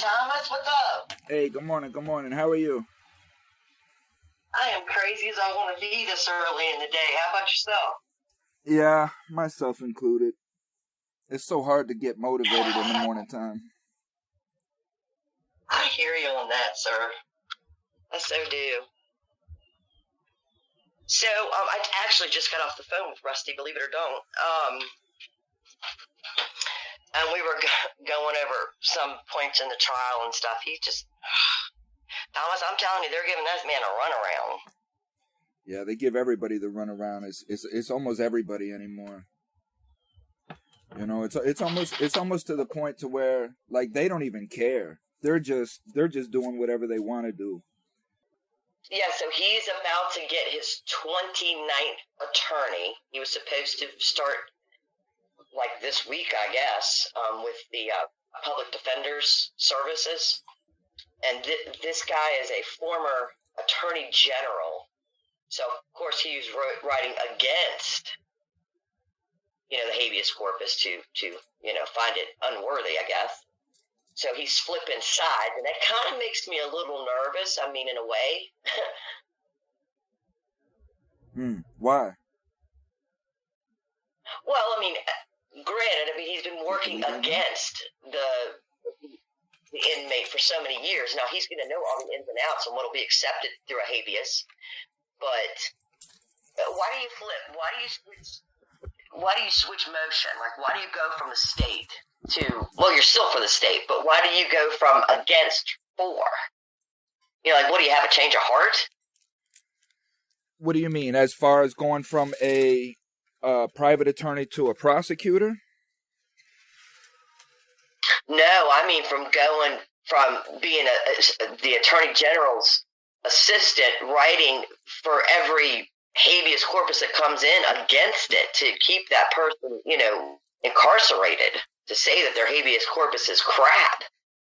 Thomas, what's up? Hey, good morning, good morning. How are you? I am crazy as I want to be this early in the day. How about yourself? Yeah, myself included. It's so hard to get motivated in the morning time. I hear you on that, sir. I so do. So, I actually just got off the phone with Rusty, believe it or don't. And we were going over some points in the trial and stuff. He just... Thomas, I'm telling you, they're giving that man a runaround. Yeah, they give everybody the runaround. It's almost everybody anymore. You know, it's almost to the point to where like they don't even care. They're just doing whatever they want to do. Yeah, so he's about to get his 29th attorney. He was supposed to start like this week, I guess, with the public defender's services. And this guy is a former attorney general. So, of course, he was writing against, the habeas corpus to find it unworthy, I guess. So he's flipping sides, and that kind of makes me a little nervous, I mean, in a way. Why? Well, I mean, granted, he's been working against the inmate for so many years. Now, he's going to know all the ins and outs and what will be accepted through a habeas. But why do you flip? Why do you switch motion? Like, why do you go from the state to, well, you're still for the state, but why do you go from against for? Like, what do you have, a change of heart? What do you mean? As far as going from a private attorney to a prosecutor? No, I mean from being the Attorney General's assistant, writing for every habeas corpus that comes in against it to keep that person, incarcerated, to say that their habeas corpus is crap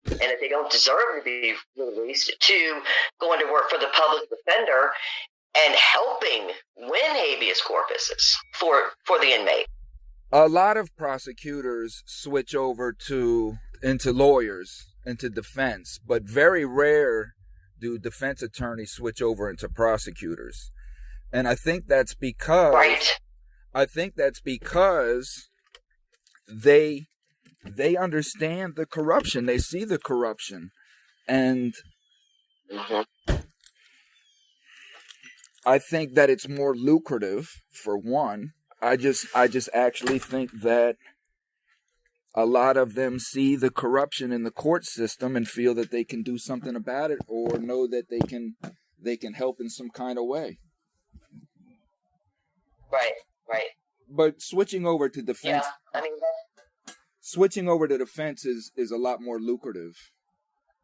and that they don't deserve to be released, to going to work for the public defender and helping win habeas corpuses for the inmate. A lot of prosecutors switch over into lawyers, into defense, but very rare do defense attorneys switch over into prosecutors. And I think that's because they understand the corruption. They see the corruption. And I think that it's more lucrative, for one. I just actually think that a lot of them see the corruption in the court system and feel that they can do something about it, or know that they can help in some kind of way. Right. But switching over to defense, is a lot more lucrative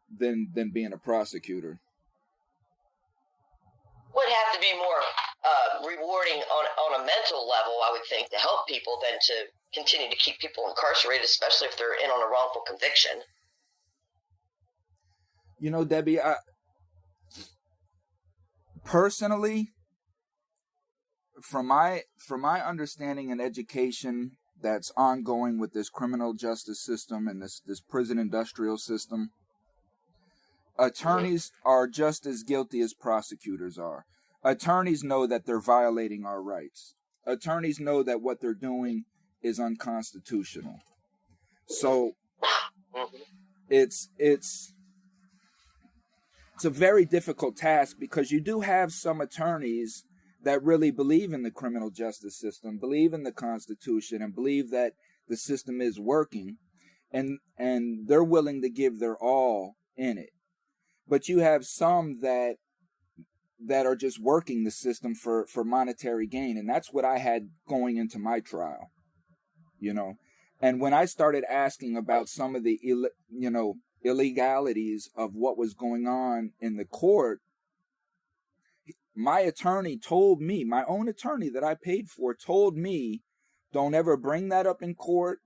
than being a prosecutor. Would have to be more rewarding on a mental level, I would think, to help people than to continue to keep people incarcerated, especially if they're in on a wrongful conviction. Debbie, personally, from my understanding and education that's ongoing with this criminal justice system and this prison industrial system, attorneys are just as guilty as prosecutors are. Attorneys know that they're violating our rights. Attorneys know that what they're doing is unconstitutional. So it's a very difficult task, because you do have some attorneys that really believe in the criminal justice system, believe in the Constitution, and believe that the system is working, and they're willing to give their all in it. But you have some that are just working the system for monetary gain, and that's what I had going into my trial. And when I started asking about some of the illegalities of what was going on in the court, my attorney told me, my own attorney that I paid for, told me, don't ever bring that up in court,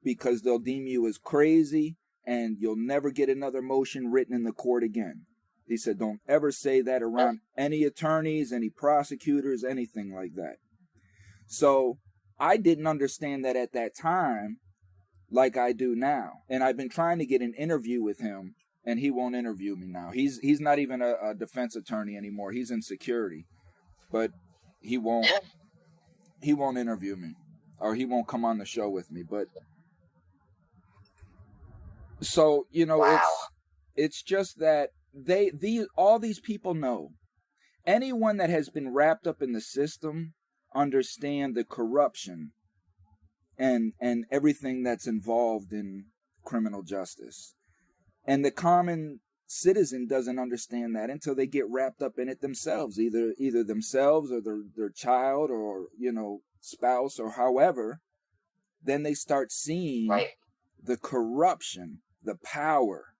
because they'll deem you as crazy and you'll never get another motion written in the court again. He said, don't ever say that around any attorneys, any prosecutors, anything like that. So I didn't understand that at that time, like I do now. And I've been trying to get an interview with him, and he won't interview me now. He's not even a defense attorney anymore. He's in security, but he won't interview me, or he won't come on the show with me. But so, you know, wow. it's just that all these people know. Anyone that has been wrapped up in the system understand the corruption and everything that's involved in criminal justice. And the common citizen doesn't understand that until they get wrapped up in it themselves, either themselves or their child or, you know, spouse or however. Then they start seeing the corruption, the power.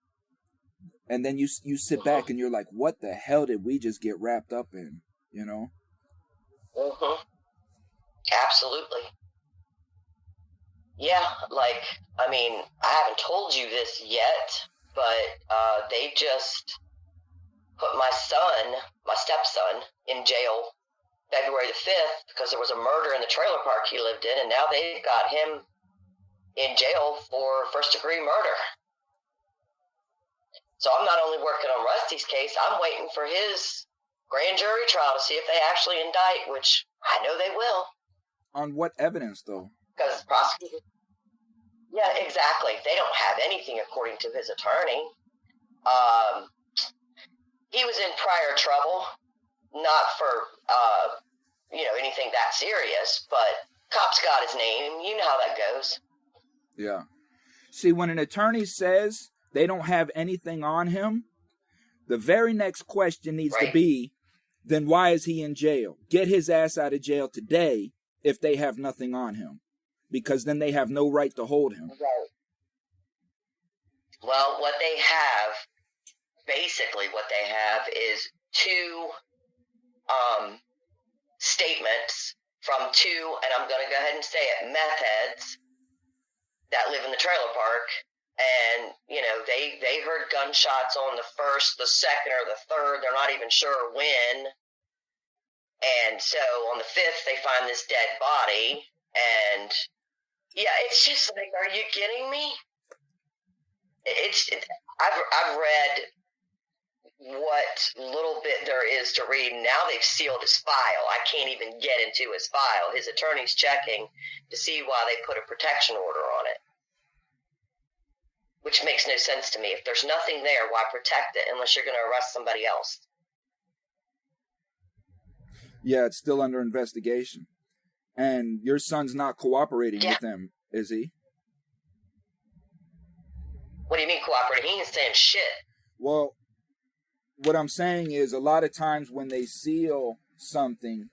And then you sit back and you're like, what the hell did we just get wrapped up in, you know? Absolutely. Yeah, like, I mean, I haven't told you this yet, but they just put my stepson, in jail February the 5th because there was a murder in the trailer park he lived in, and now they've got him in jail for first-degree murder. So I'm not only working on Rusty's case, I'm waiting for his grand jury trial to see if they actually indict, which I know they will. On what evidence, though? Because prosecutors... Yeah, exactly. They don't have anything according to his attorney. He was in prior trouble, not for, anything that serious, but cops got his name. You know how that goes. Yeah. See, when an attorney says they don't have anything on him, the very next question needs to be, then why is he in jail? Get his ass out of jail today if they have nothing on him, because then they have no right to hold him. Right. Well, basically what they have is two statements from two, and I'm going to go ahead and say it, meth heads that live in the trailer park. And, you know, they heard gunshots on the first, the second, or the third. They're not even sure when. And so on the 5th, they find this dead body. And, yeah, it's just like, are you kidding me? I've read what little bit there is to read. Now they've sealed his file. I can't even get into his file. His attorney's checking to see why they put a protection order on it. Which makes no sense to me. If there's nothing there, why protect it unless you're going to arrest somebody else? Yeah, it's still under investigation. And your son's not cooperating with them, is he? What do you mean cooperating? He ain't saying shit. Well, what I'm saying is a lot of times when they seal something,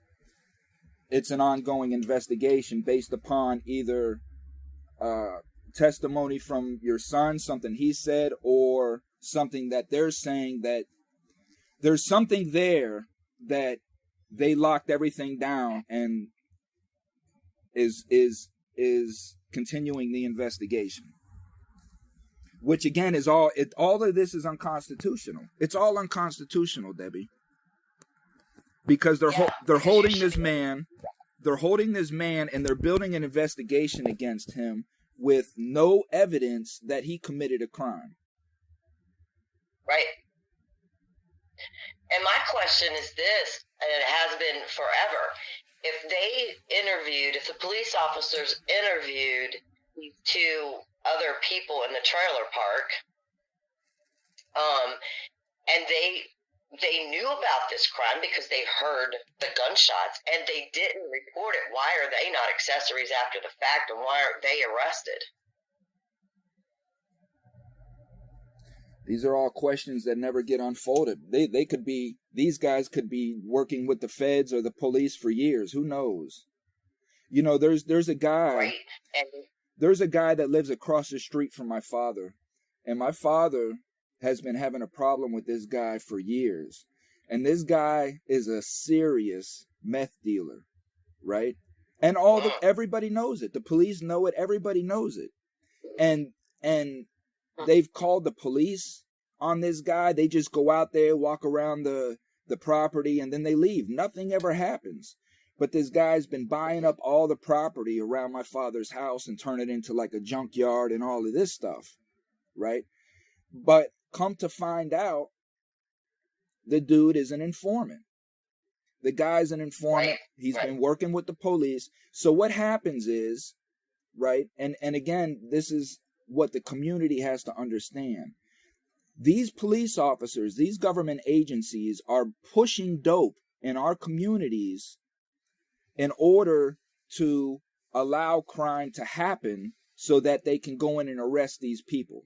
it's an ongoing investigation based upon either testimony from your son, something he said, or something that they're saying that there's something there that they locked everything down and is continuing the investigation. Which again is all of this is unconstitutional. It's all unconstitutional, Debbie. Because they're holding this man, and they're building an investigation against him with no evidence that he committed a crime. Right. And my question is this, and it has been forever. If the police officers interviewed these two other people in the trailer park, and they knew about this crime because they heard the gunshots, and they didn't report it, why are they not accessories after the fact, and why aren't they arrested? These are all questions that never get unfolded. These guys could be working with the feds or the police for years. Who knows? You know, there's a guy. Right. There's a guy that lives across the street from my father, and my father has been having a problem with this guy for years. And this guy is a serious meth dealer, right? And everybody knows it. The police know it. Everybody knows it. And they've called the police on this guy. They just go out there, walk around the property, and then they leave. Nothing ever happens. But this guy's been buying up all the property around my father's house and turn it into like a junkyard and all of this stuff, right? But come to find out, the dude is an informant. The guy's an informant. He's been working with the police. So what happens is, right, and again, this is what the community has to understand. These police officers, these government agencies are pushing dope in our communities in order to allow crime to happen so that they can go in and arrest these people.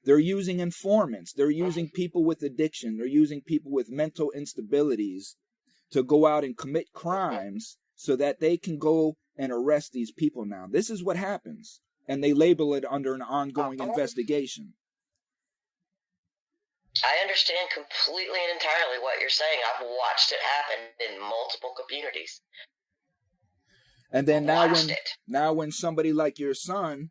They're using informants. They're using people with addiction. They're using people with mental instabilities to go out and commit crimes so that they can go and arrest these people now. This is what happens. And they label it under an ongoing investigation. I understand completely and entirely what you're saying. I've watched it happen in multiple communities. And then now when somebody like your son,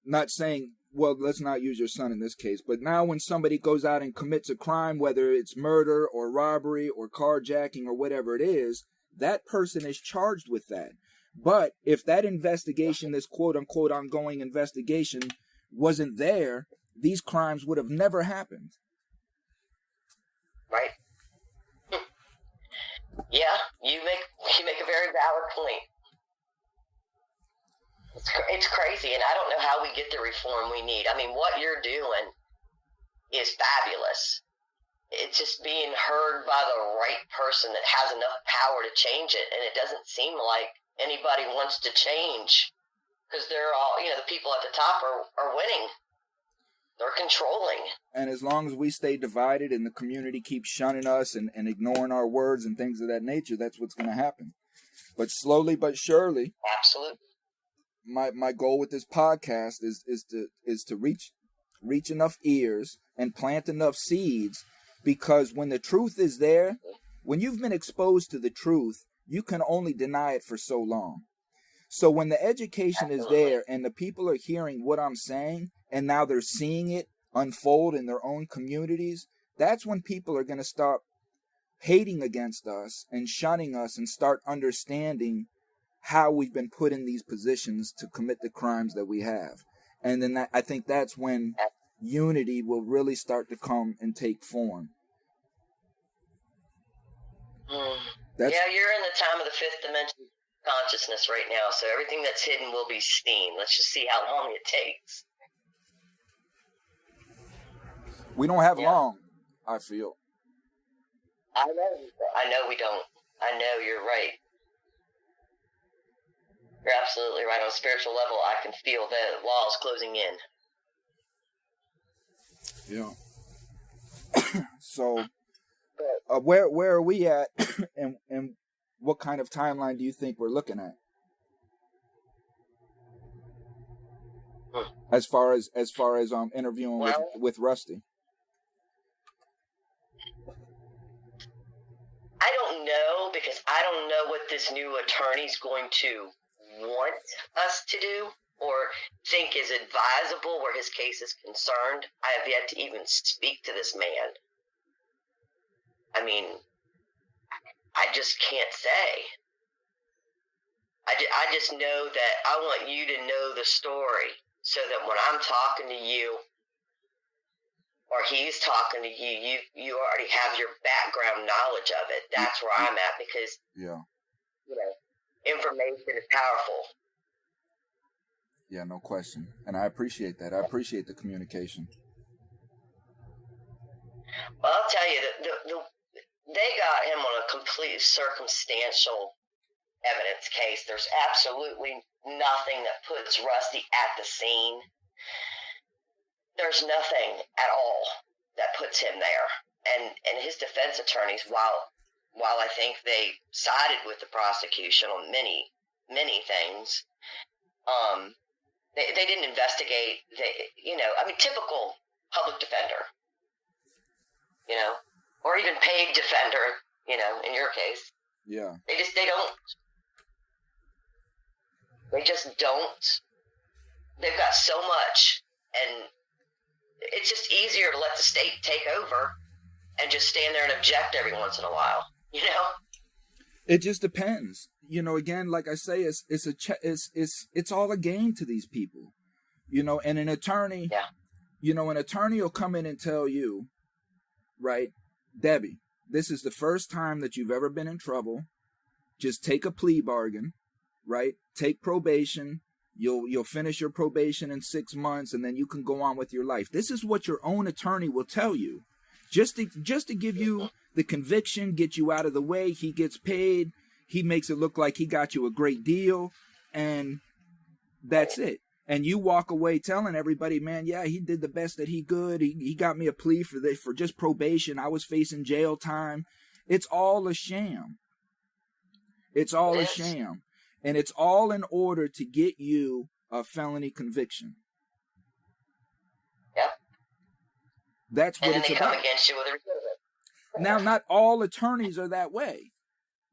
not saying, well, let's not use your son in this case, but now when somebody goes out and commits a crime, whether it's murder or robbery or carjacking or whatever it is, that person is charged with that. But if that investigation, this quote-unquote ongoing investigation, wasn't there, these crimes would have never happened. Right. Yeah, you make a very valid point. It's crazy, and I don't know how we get the reform we need. I mean, what you're doing is fabulous. It's just being heard by the right person that has enough power to change it, and it doesn't seem like anybody wants to change because they're all, the people at the top are winning. They're controlling. And as long as we stay divided and the community keeps shunning us and ignoring our words and things of that nature, that's what's going to happen. But slowly but surely. Absolutely. My goal with this podcast is to reach enough ears and plant enough seeds, because when the truth is there, when you've been exposed to the truth, you can only deny it for so long. So when the education is there and the people are hearing what I'm saying and now they're seeing it unfold in their own communities, that's when people are going to stop hating against us and shunning us and start understanding how we've been put in these positions to commit the crimes that we have. And then I think that's when unity will really start to come and take form. Yeah, you're in the time of the fifth dimension consciousness right now, so everything that's hidden will be seen. Let's just see how long it takes. We don't have long, I feel. I know we don't. I know you're right. You're absolutely right. On a spiritual level, I can feel the walls closing in. Yeah. So, where are we at, and what kind of timeline do you think we're looking at? As far as interviewing with Rusty. I don't know, because I don't know what this new attorney's going to want us to do or think is advisable where his case is concerned. I have yet to even speak to this man. I mean, I just can't say. I just know that I want you to know the story so that when I'm talking to you or he's talking to you, you already have your background knowledge of it. That's where I'm at, because information is powerful. Yeah, no question. And I appreciate that. I appreciate the communication. Well, I'll tell you, they got him on a complete circumstantial evidence case. There's absolutely nothing that puts Rusty at the scene. There's nothing at all that puts him there. And his defense attorneys, while I think they sided with the prosecution on many, many things, they didn't investigate. Typical public defender, or even paid defender, in your case. Yeah. They just don't. They've got so much, and it's just easier to let the state take over and just stand there and object every once in a while, It just depends. You know, again, like I say, it's all a game to these people. You know, and an attorney, an attorney will come in and tell you, right, Debbie, this is the first time that you've ever been in trouble. Just take a plea bargain, right? Take probation. You'll finish your probation in 6 months, and then you can go on with your life. This is what your own attorney will tell you, just to give you the conviction, get you out of the way. He gets paid. He makes it look like he got you a great deal, and that's it. And you walk away telling everybody, man, yeah, he did the best that he could. He got me a plea for just probation. I was facing jail time. It's all a sham. It's all a sham. And it's all in order to get you a felony conviction. Yep. That's what it's about. And then they come against you with a rescission. Now, not all attorneys are that way,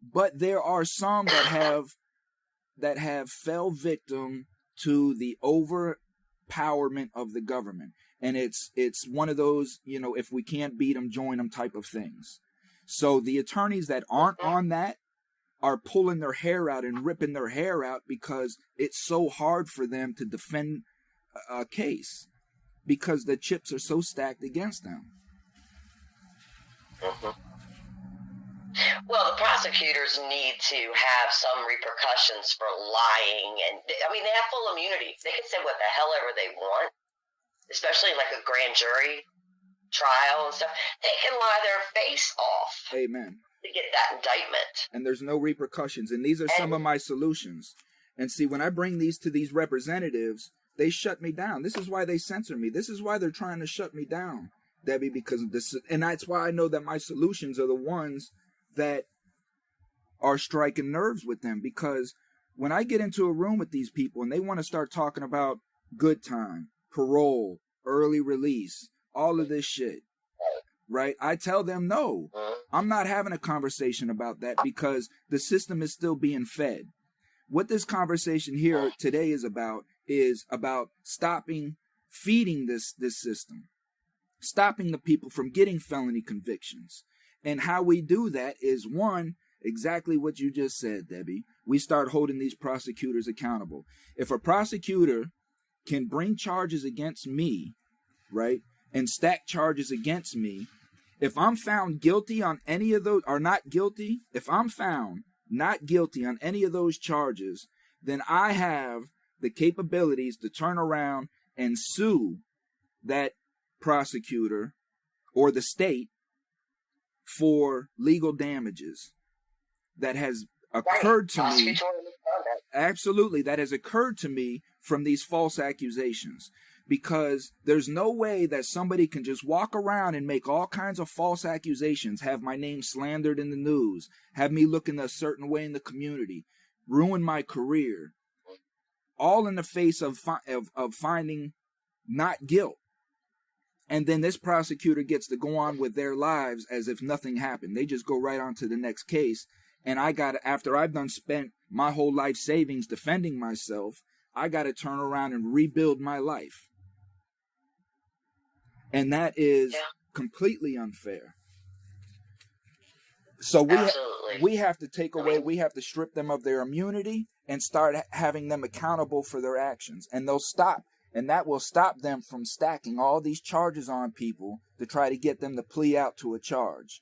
but there are some that have fell victim to the overpowerment of the government. And it's one of those, if we can't beat them, join them type of things. So the attorneys that aren't on that are pulling their hair out and ripping their hair out because it's so hard for them to defend a case because the chips are so stacked against them. Mm-hmm. Well, the prosecutors need to have some repercussions for lying. And they have full immunity. They can say what the hell ever they want, especially like a grand jury trial and stuff. They can lie their face off. Amen. To get that indictment. And there's no repercussions. And these are some of my solutions. And see, when I bring these to these representatives, they shut me down. This is why they censor me. This is why they're trying to shut me down, Debbie, because of this. And that's why I know that my solutions are the ones that are striking nerves with them. Because when I get into a room with these people and they want to start talking about good time, parole, early release, all of this shit, right? I tell them, no, I'm not having a conversation about that because the system is still being fed. What this conversation here today is about stopping feeding this system, stopping the people from getting felony convictions. And how we do that is, one, exactly what you just said, Debbie. We start holding these prosecutors accountable. If a prosecutor can bring charges against me, right, and stack charges against me, if I'm found guilty on any of those, or not guilty, if I'm found not guilty on any of those charges, then I have the capabilities to turn around and sue that prosecutor or the state for legal damages that has occurred to me. Absolutely, that has occurred to me from these false accusations. Because there's no way that somebody can just walk around and make all kinds of false accusations, have my name slandered in the news, have me looking a certain way in the community, ruin my career, all in the face of finding not guilt. And then this prosecutor gets to go on with their lives as if nothing happened. They just go right on to the next case. And after I've spent my whole life savings defending myself, I got to turn around and rebuild my life. And that is completely unfair. So we have to take away, we have to strip them of their immunity and start having them accountable for their actions. And they'll stop. And that will stop them from stacking all these charges on people to try to get them to plea out to a charge.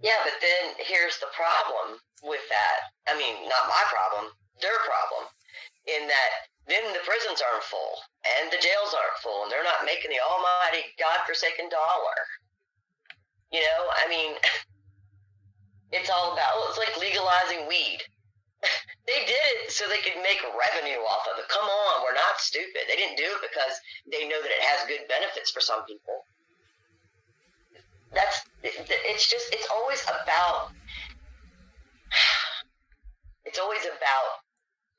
Yeah, but then here's the problem with that. I mean, not my problem, their problem, in that then the prisons aren't full and the jails aren't full and they're not making the almighty godforsaken dollar. It's all about, it's like legalizing weed. They did it so they could make revenue off of it. Come on, we're not stupid. They didn't do it because they know that it has good benefits for some people. It's always about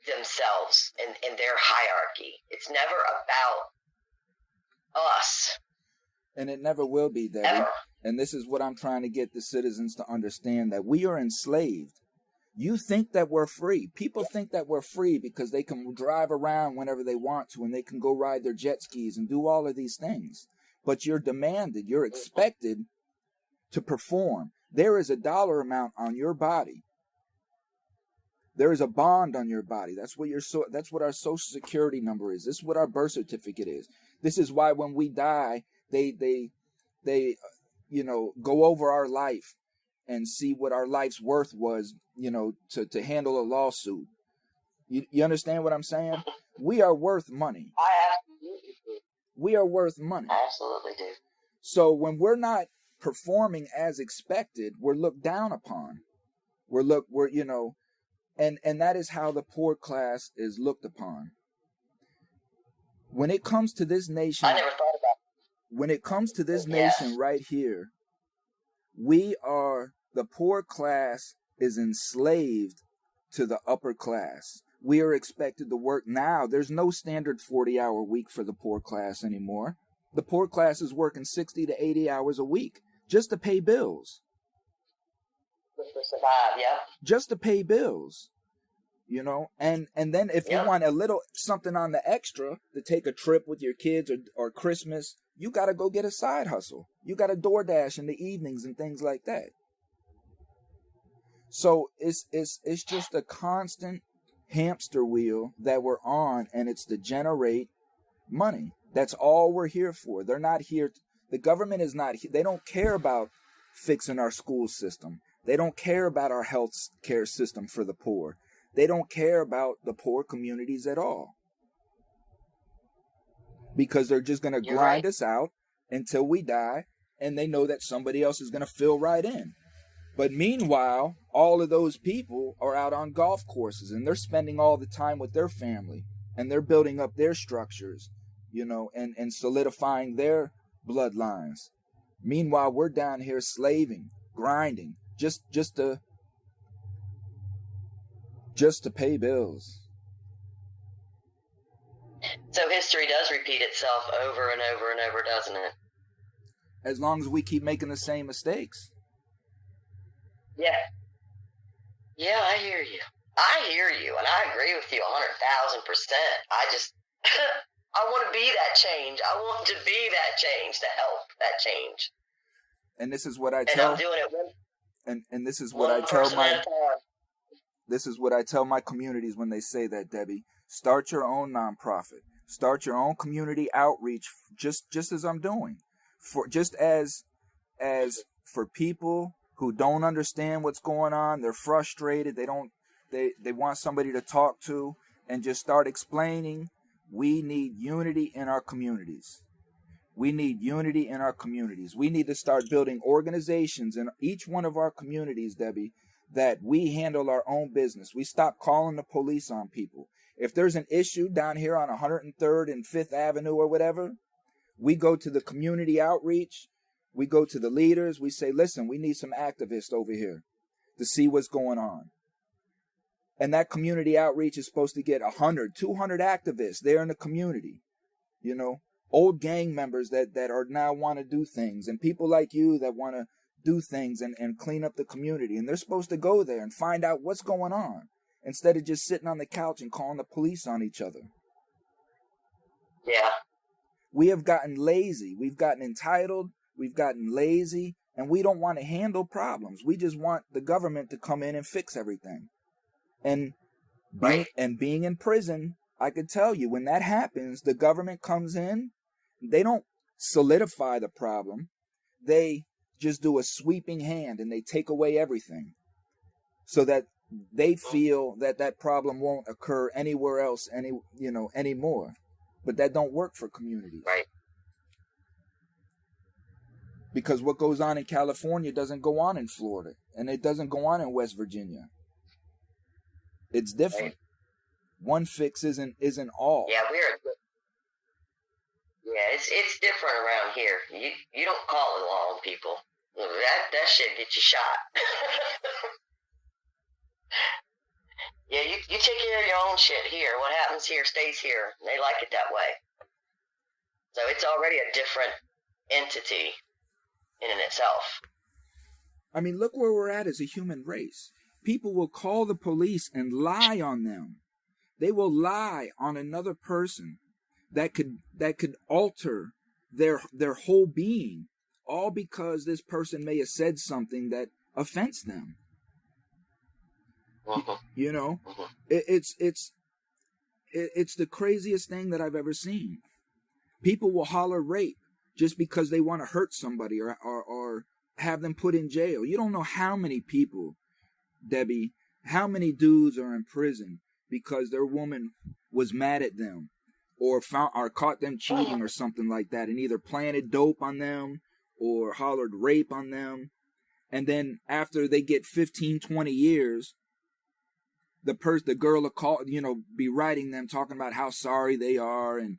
themselves and their hierarchy. It's never about us. And it never will be, Debbie. Ever. And this is what I'm trying to get the citizens to understand, that we are enslaved. You think that we're free. People think that we're free because they can drive around whenever they want to and they can go ride their jet skis and do all of these things. But you're demanded, you're expected to perform. There is a dollar amount on your body. There is a bond on your body. That's what our social security number is. This is what our birth certificate is. This is why when we die, they go over our life and see what our life's worth was, to handle a lawsuit. You understand what I'm saying? We are worth money. I absolutely do. We are worth money. I absolutely do. So when we're not performing as expected, we're looked down upon. And that is how the poor class is looked upon. When it comes to this nation, I never thought about it. When it comes to this nation right here, the poor class is enslaved to the upper class. We are expected to work now. There's no standard 40-hour week for the poor class anymore. The poor class is working 60 to 80 hours a week just to pay bills. Just to survive, yeah. Just to pay bills, and then if you want a little something on the extra to take a trip with your kids or Christmas, you got to go get a side hustle. You got to DoorDash in the evenings and things like that. So it's just a constant hamster wheel that we're on, and it's to generate money. That's all we're here for. They're not here. The government is not here. They don't care about fixing our school system. They don't care about our health care system for the poor. They don't care about the poor communities at all. Because they're just going to grind us out until we die, and they know that somebody else is going to fill right in. But meanwhile, all of those people are out on golf courses, and they're spending all the time with their family, and they're building up their structures, and solidifying their bloodlines. Meanwhile, we're down here slaving, grinding, just to pay bills. So history does repeat itself over and over and over, doesn't it? As long as we keep making the same mistakes. Yeah. Yeah, I hear you. And I agree with you 100,000%. I just, I want to be that change. I want to be that change, to help that change. And this is what I tell. And I'm doing it and this is what I tell my. This is what I tell my communities when they say that, Debbie. Start your own nonprofit. Start your own community outreach, just as I'm doing. As for people who don't understand what's going on, they're frustrated. They want somebody to talk to, and just start explaining. We need unity in our communities. We need unity in our communities. We need to start building organizations in each one of our communities, Debbie, that we handle our own business. We stop calling the police on people. If there's an issue down here on 103rd and 5th Avenue or whatever, we go to the community outreach. We go to the leaders. We say, listen, we need some activists over here to see what's going on. And that community outreach is supposed to get 100, 200 activists there in the community. Old gang members that are now want to do things, and people like you that want to do things and clean up the community. And they're supposed to go there and find out what's going on instead of just sitting on the couch and calling the police on each other. Yeah. We have gotten lazy. We've gotten entitled. We've gotten lazy, and we don't want to handle problems. We just want the government to come in and fix everything. And being in prison, I could tell you, when that happens, the government comes in. They don't solidify the problem. They just do a sweeping hand, and they take away everything so that they feel that problem won't occur anywhere else anymore. But that don't work for communities. Right. Because what goes on in California doesn't go on in Florida, and it doesn't go on in West Virginia. It's different. Right. One fix isn't all. Yeah, it's different around here. You don't call it law on people. That shit gets you shot. Yeah, you take care of your own shit here. What happens here stays here. They like it that way. So it's already a different entity in and itself. I mean, look where we're at as a human race. People will call the police and lie on them. They will lie on another person that could alter their whole being, all because this person may have said something that offends them. Mm-hmm. You know, Mm-hmm. it's the craziest thing that I've ever seen. People will holler rape just because they want to hurt somebody or have them put in jail. You don't know how many people, Debbie, how many dudes are in prison because their woman was mad at them or caught them cheating or something like that, and either planted dope on them or hollered rape on them. And then after they get 15, 20 years, the girl will call, be writing them, talking about how sorry they are and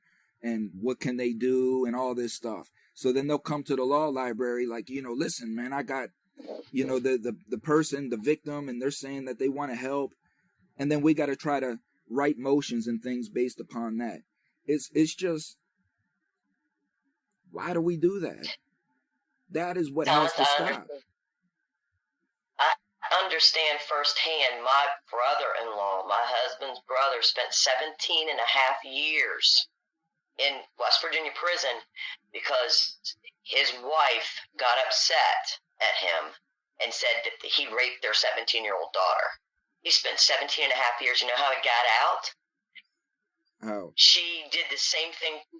what can they do and all this stuff. So then they'll come to the law library like, listen, man, I got, the person, the victim, and they're saying that they want to help. And then we got to try to write motions and things based upon that. It's just, why do we do that? That is what has to stop. I understand firsthand. My brother-in-law, my husband's brother, spent 17 and a half years in West Virginia prison because his wife got upset at him and said that he raped their 17-year-old daughter. He spent 17 and a half years. You know how he got out? How? She did the same thing to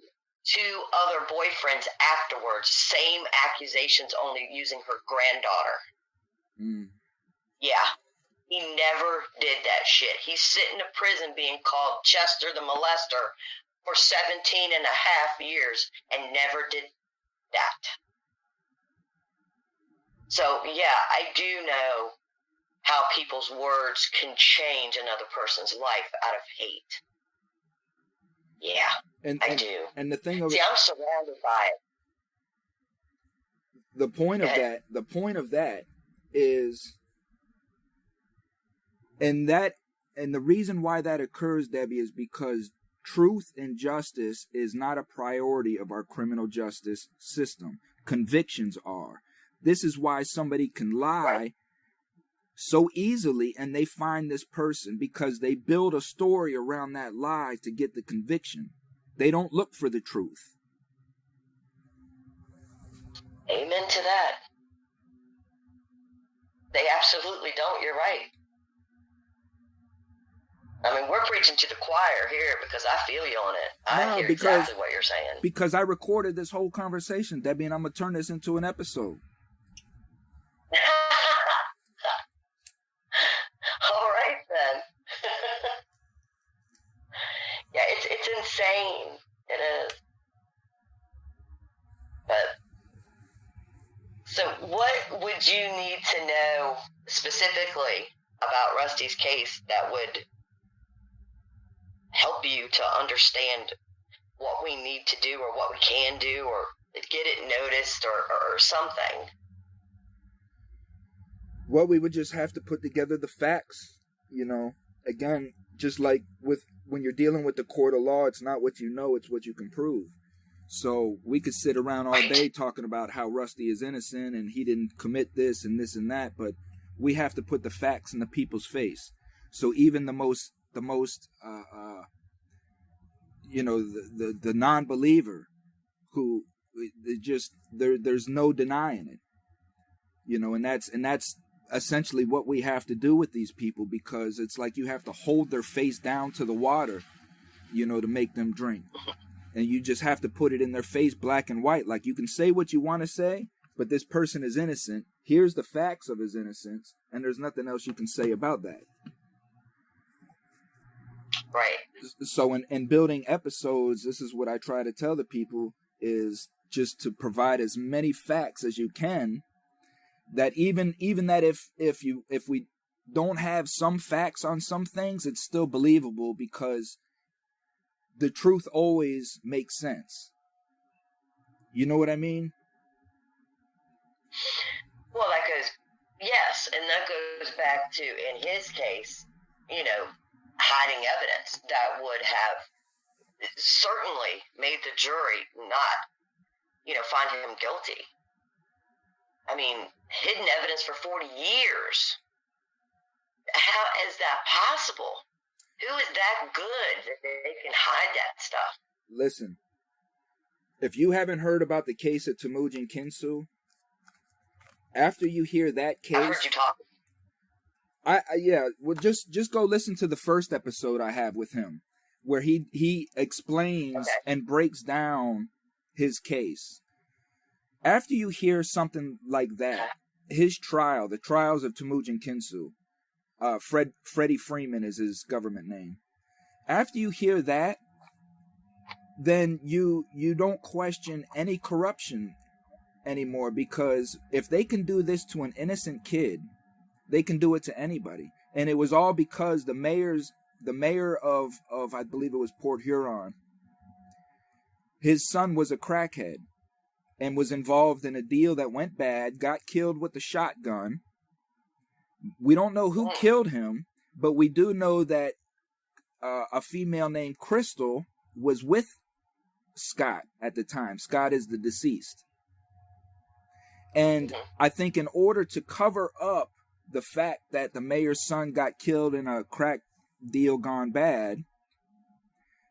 2 other boyfriends afterwards. Same accusations, only using her granddaughter. Mm. Yeah. He never did that shit. He's sitting in prison being called Chester the molester for 17 and a half years and never did that. So, yeah, I do know how people's words can change another person's life out of hate. Yeah, I do. And the thing of I'm surrounded by it. The point of that is, and the reason why that occurs, Debbie, is because truth and justice is not a priority of our criminal justice system. Convictions are. This is why somebody can lie so easily and they find this person, because they build a story around that lie to get the conviction. They don't look for the truth. Amen to that. They absolutely don't. You're right. I mean, we're preaching to the choir here because I feel you on it. I hear exactly what you're saying. Because I recorded this whole conversation, Debbie, and I'm going to turn this into an episode. All right, then. Yeah, it's insane. It is. But, so what would you need to know specifically about Rusty's case that would help you to understand what we need to do or what we can do or get it noticed or something? Well, we would just have to put together the facts, Again, just like when you're dealing with the court of law, it's not what you know, it's what you can prove. So we could sit around all day talking about how Rusty is innocent and he didn't commit this and that, but we have to put the facts in the people's face. So even the most the non-believer who there's no denying it, and that's essentially what we have to do with these people, because it's like you have to hold their face down to the water, to make them drink. And you just have to put it in their face black and white. Like, you can say what you want to say, but this person is innocent. Here's the facts of his innocence, and there's nothing else you can say about that. Right. So in building episodes, this is what I try to tell the people, is just to provide as many facts as you can, that even that if we don't have some facts on some things, it's still believable, because the truth always makes sense. You know what I mean? Well, that goes, yes, and that goes back to, in his case, hiding evidence that would have certainly made the jury not, find him guilty. I mean, hidden evidence for 40 years. How is that possible? Who is that good that they can hide that stuff? Listen, if you haven't heard about the case of Temujin Kinsu, After you hear that case, I heard you talk. Yeah, well, just go listen to the first episode I have with him, where he explains and breaks down his case. After you hear something like that, his trial, the trials of Temujin Kinsu, Freddie Freeman is his government name. After you hear that, then you don't question any corruption anymore, because if they can do this to an innocent kid, they can do it to anybody. And it was all because the mayor of I believe it was Port Huron, his son was a crackhead and was involved in a deal that went bad, got killed with a shotgun. We don't know who killed him, but we do know that a female named Crystal was with Scott at the time. Scott is the deceased. And I think in order to cover up the fact that the mayor's son got killed in a crack deal gone bad,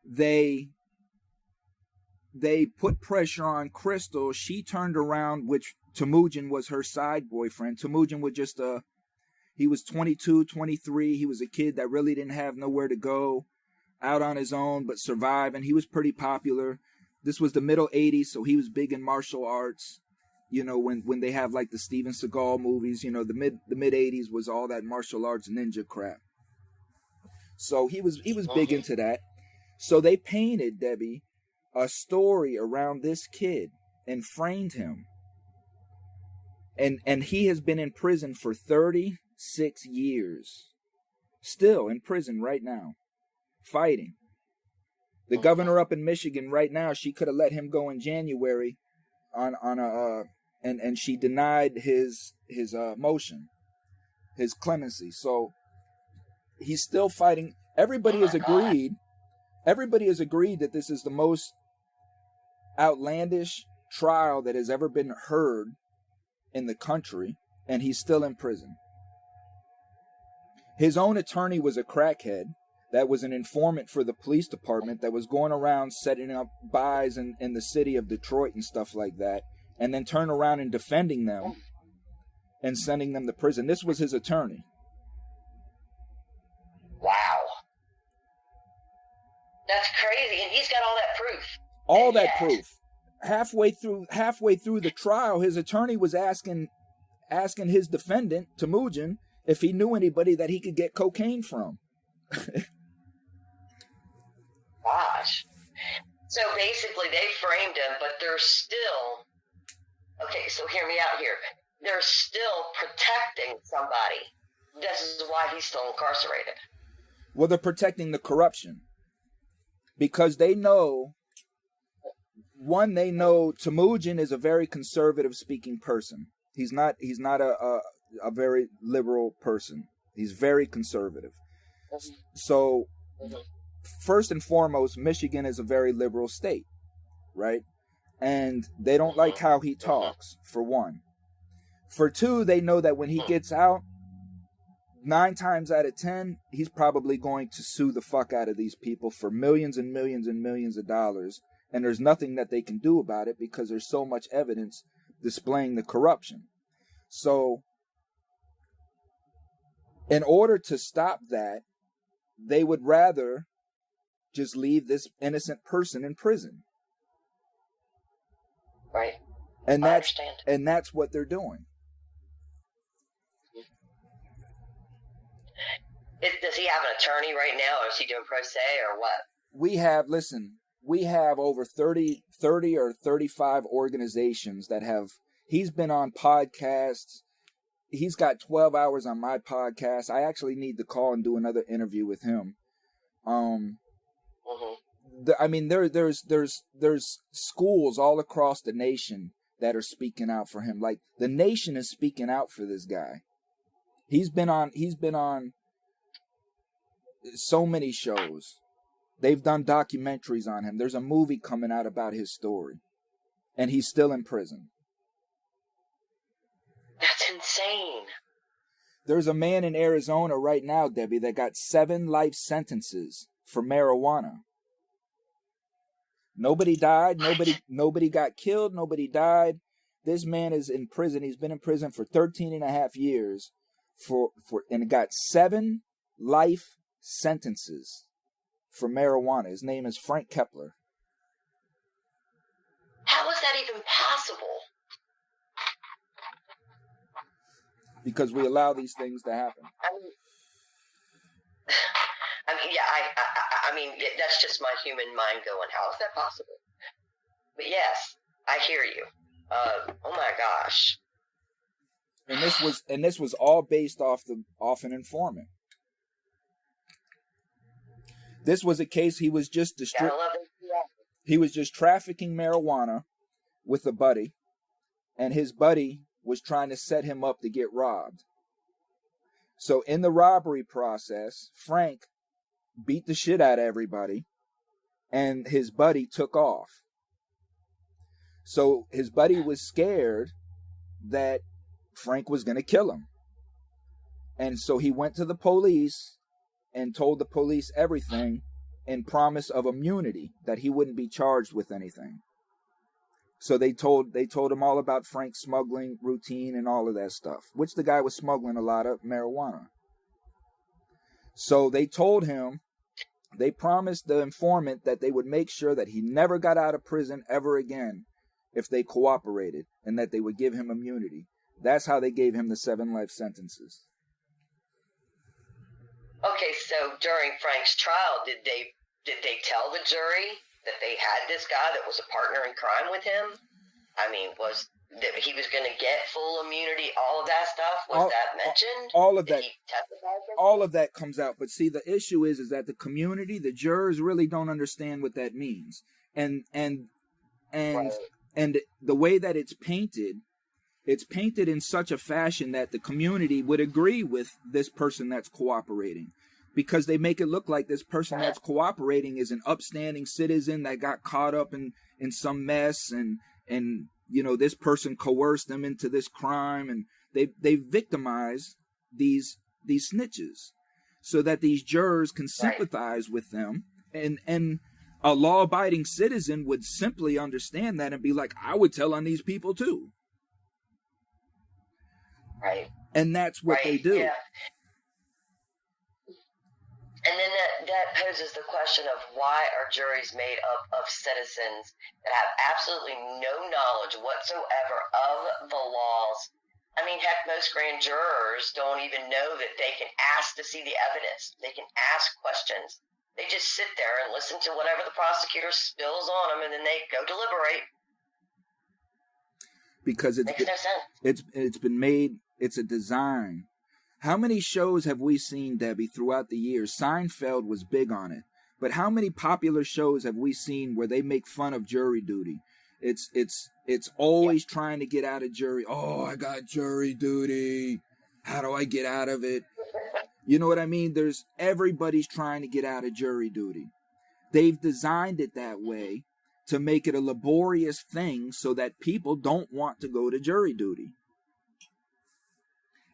they put pressure on Crystal. She turned around, which Temujin was her side boyfriend. Temujin was just he was 22, 23. He was a kid that really didn't have nowhere to go, out on his own, but survive. And he was pretty popular. This was the middle 80s, so he was big in martial arts. You know, when they have like the Steven Seagal movies, you know, the mid 80s was all that martial arts ninja crap. So he was big into that. So they painted, Debbie, a story around this kid and framed him. And he has been in prison for 36 years. Still in prison right now, fighting. The governor up in Michigan right now, she could have let him go in January on a and she denied his motion, his clemency. So he's still fighting. Everybody has agreed that this is the most outlandish trial that has ever been heard in the country, and he's still in prison. His own attorney was a crackhead that was an informant for the police department that was going around setting up buys in the city of Detroit and stuff like that, and then turn around and defending them and sending them to prison. This was his attorney. Wow. That's crazy. And he's got all that proof. All that proof. Halfway through the trial, his attorney was asking his defendant, Temujin, if he knew anybody that he could get cocaine from. Gosh. So basically they framed him, but they're still... Okay, so hear me out here. They're still protecting somebody. This is why he's still incarcerated. Well, they're protecting the corruption. Because they know Temujin is a very conservative speaking person. He's not a very liberal person. He's very conservative. So, first and foremost, Michigan is a very liberal state, right? And they don't like how he talks, for one. For two, they know that when he gets out, 9 times out of 10, he's probably going to sue the fuck out of these people for millions and millions and millions of dollars. And there's nothing that they can do about it because there's so much evidence displaying the corruption. So, in order to stop that, they would rather just leave this innocent person in prison. Right. And that's what they're doing. Does he have an attorney right now, or is he doing pro se, or what? We have over 30 or 35 organizations that have, he's been on podcasts. He's got 12 hours on my podcast. I actually need to call and do another interview with him. There's schools all across the nation that are speaking out for him. Like, the nation is speaking out for this guy. He's been on so many shows. They've done documentaries on him. There's a movie coming out about his story. And he's still in prison. That's insane. There's a man in Arizona right now, Debbie, that got 7 life sentences for marijuana. Nobody died. Nobody got killed. Nobody died. this man is in prison. He's been in prison for 13 and a half years and got 7 life sentences for marijuana. His name is Frank Kepler. How is that even possible? Because we allow these things to happen. I mean, that's just my human mind going, how is that possible? But yes, I hear you. Oh my gosh. And this was all based off an informant. This was a case he was just trafficking marijuana with a buddy, and his buddy was trying to set him up to get robbed. So in the robbery process, Frank beat the shit out of everybody, and his buddy took off. So his buddy was scared that Frank was going to kill him. And so he went to the police and told the police everything in promise of immunity, that he wouldn't be charged with anything. So they told him all about Frank's smuggling routine and all of that stuff, which the guy was smuggling a lot of marijuana. So they promised the informant that they would make sure that he never got out of prison ever again if they cooperated, and that they would give him immunity. That's how they gave him the 7 life sentences. Okay, so during Frank's trial, did they tell the jury that they had this guy that was a partner in crime with him? I mean, was that he was going to get full immunity, all of that stuff? Was that mentioned? All of that. All of that comes out. But see, the issue is that the community, the jurors really don't understand what that means. And the way that it's painted in such a fashion that the community would agree with this person that's cooperating, because they make it look like this person that's cooperating is an upstanding citizen that got caught up in some mess, and you know, this person coerced them into this crime, and they victimize these snitches so that these jurors can sympathize with them, and a law-abiding citizen would simply understand that and be like, I would tell on these people too. Right. And that's what they do. Yeah. And then that poses the question of, why are juries made up of citizens that have absolutely no knowledge whatsoever of the laws? I mean, heck, most grand jurors don't even know that they can ask to see the evidence. They can ask questions. They just sit there and listen to whatever the prosecutor spills on them, and then they go deliberate. Because makes no sense. It's been made. It's a design. How many shows have we seen, Debbie, throughout the years? Seinfeld was big on it. But how many popular shows have we seen where they make fun of jury duty? It's always trying to get out of jury. Oh, I got jury duty. How do I get out of it? You know what I mean? Everybody's trying to get out of jury duty. They've designed it that way to make it a laborious thing so that people don't want to go to jury duty.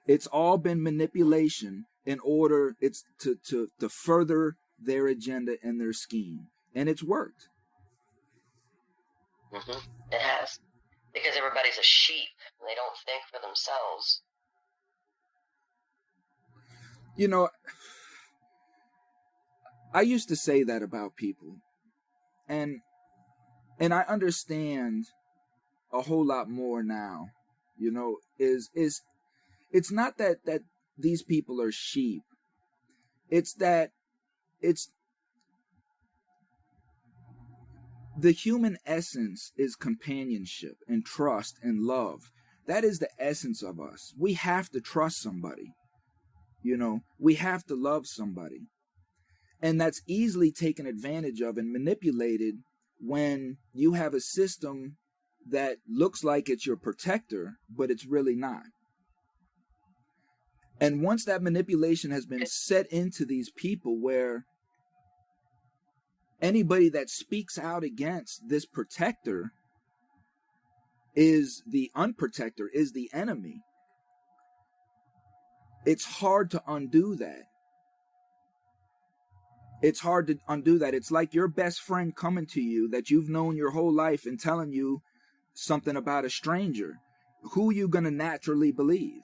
It's all been manipulation in order to further their agenda and their scheme. And it's worked. Mm-hmm. It has. Because everybody's a sheep and they don't think for themselves. You know, I used to say that about people. And I understand a whole lot more now. You know, it's not that these people are sheep. It's that the human essence is companionship and trust and love. That is the essence of us. We have to trust somebody. You know, we have to love somebody. And that's easily taken advantage of and manipulated when you have a system that looks like it's your protector, but it's really not. And once that manipulation has been set into these people, where anybody that speaks out against this protector is the unprotector, is the enemy, it's hard to undo that. It's hard to undo that. It's like your best friend coming to you that you've known your whole life and telling you something about a stranger, who you going to naturally believe?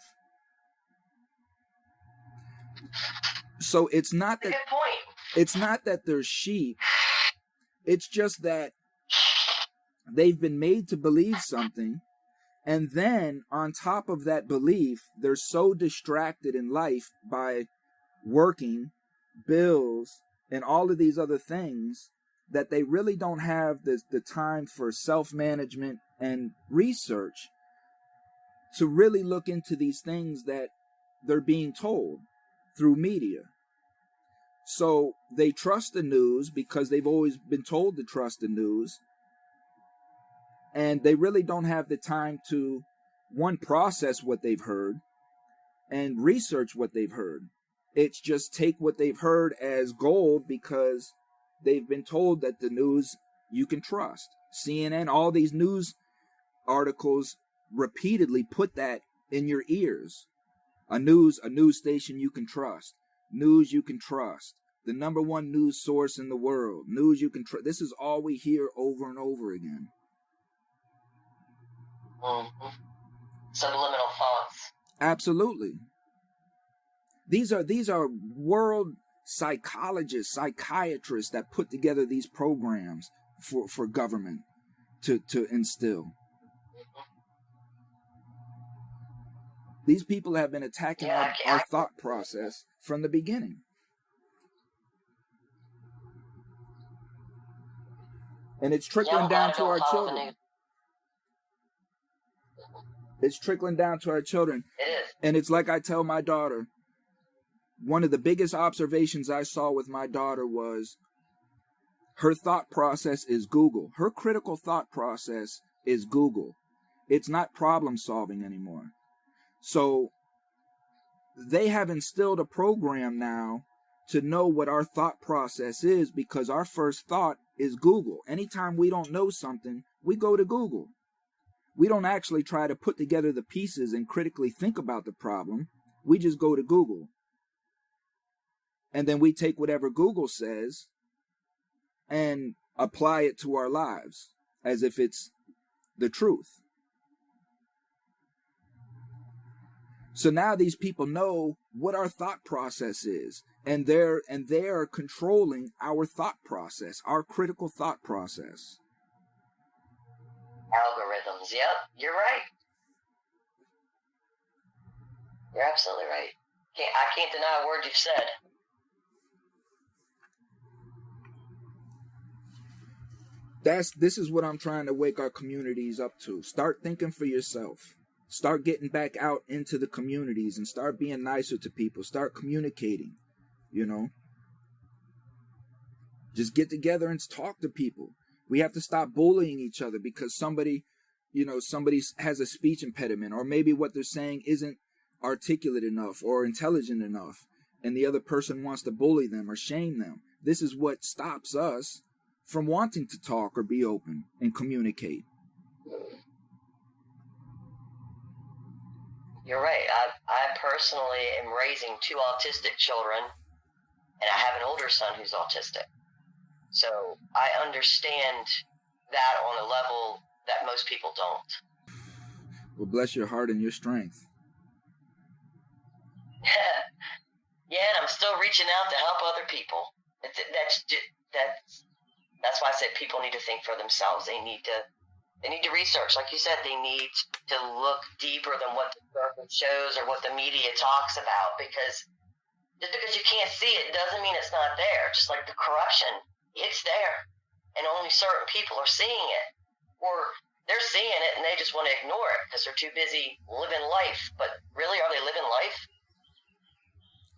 So it's not that, good point. It's not that they're sheep. It's just that they've been made to believe something. And then on top of that belief, they're so distracted in life by working, bills, and all of these other things that they really don't have the time for self-management and research to really look into these things that they're being told through media. So they trust the news because they've always been told to trust the news. And they really don't have the time to, one, process what they've heard and research what they've heard. It's just take what they've heard as gold because they've been told that the news you can trust. CNN, all these news articles repeatedly put that in your ears. A news station you can trust. News you can trust. The number one news source in the world. News you can trust. This is all we hear over and over again. Mm-hmm. Subliminal thoughts. Absolutely. These are world psychologists, psychiatrists that put together these programs for government to instill. These people have been attacking our thought process from the beginning. And it's trickling down to our children. It's trickling down to our children. It is. And it's like I tell my daughter, one of the biggest observations I saw with my daughter was her thought process is Google. Her critical thought process is Google. It's not problem solving anymore. So they have instilled a program now to know what our thought process is because our first thought is Google. Anytime we don't know something, we go to Google. We don't actually try to put together the pieces and critically think about the problem. We just go to Google. And then we take whatever Google says and apply it to our lives as if it's the truth. So now these people know what our thought process is, and they're controlling our thought process, our critical thought process. Algorithms. Yep, you're right. You're absolutely right. I can't deny a word you've said. This is what I'm trying to wake our communities up to. Start thinking for yourself. Start getting back out into the communities and start being nicer to people. Start communicating, Just get together and talk to people. We have to stop bullying each other because somebody has a speech impediment, or maybe what they're saying isn't articulate enough or intelligent enough, and the other person wants to bully them or shame them. This is what stops us from wanting to talk or be open and communicate. You're right. I personally am raising 2 autistic children, and I have an older son who's autistic. So I understand that on a level that most people don't. Well, bless your heart and your strength. Yeah, and I'm still reaching out to help other people. That's why I said people need to think for themselves. They need to research. Like you said, they need to look deeper than what the surface shows or what the media talks about, because just because you can't see it doesn't mean it's not there. Just like the corruption, it's there, and only certain people are seeing it, or they're seeing it and they just want to ignore it because they're too busy living life. But really, are they living life?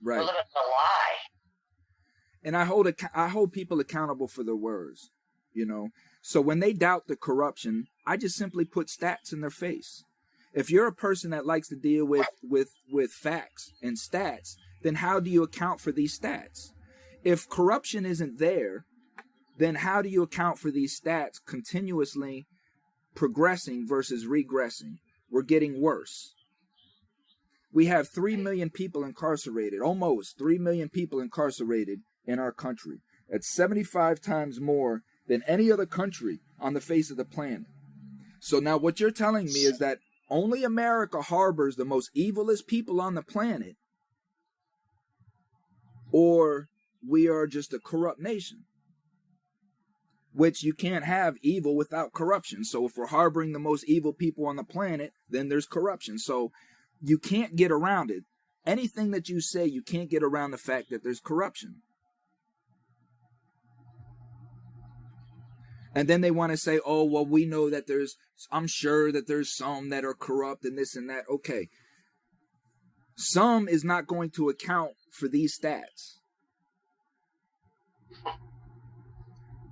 Right. They're living a lie. And I hold people accountable for their words, So when they doubt the corruption, I just simply put stats in their face. If you're a person that likes to deal with facts and stats, then how do you account for these stats? If corruption isn't there, then how do you account for these stats continuously progressing versus regressing? We're getting worse. We have 3 million people incarcerated, almost 3 million people incarcerated in our country. That's 75 times more than any other country on the face of the planet. So now what you're telling me is that only America harbors the most evilest people on the planet, or we are just a corrupt nation, which you can't have evil without corruption. So if we're harboring the most evil people on the planet, then there's corruption. So you can't get around it. Anything that you say, you can't get around the fact that there's corruption. And then they want to say, oh, well, we know that I'm sure that there's some that are corrupt and this and that. Okay. Some is not going to account for these stats.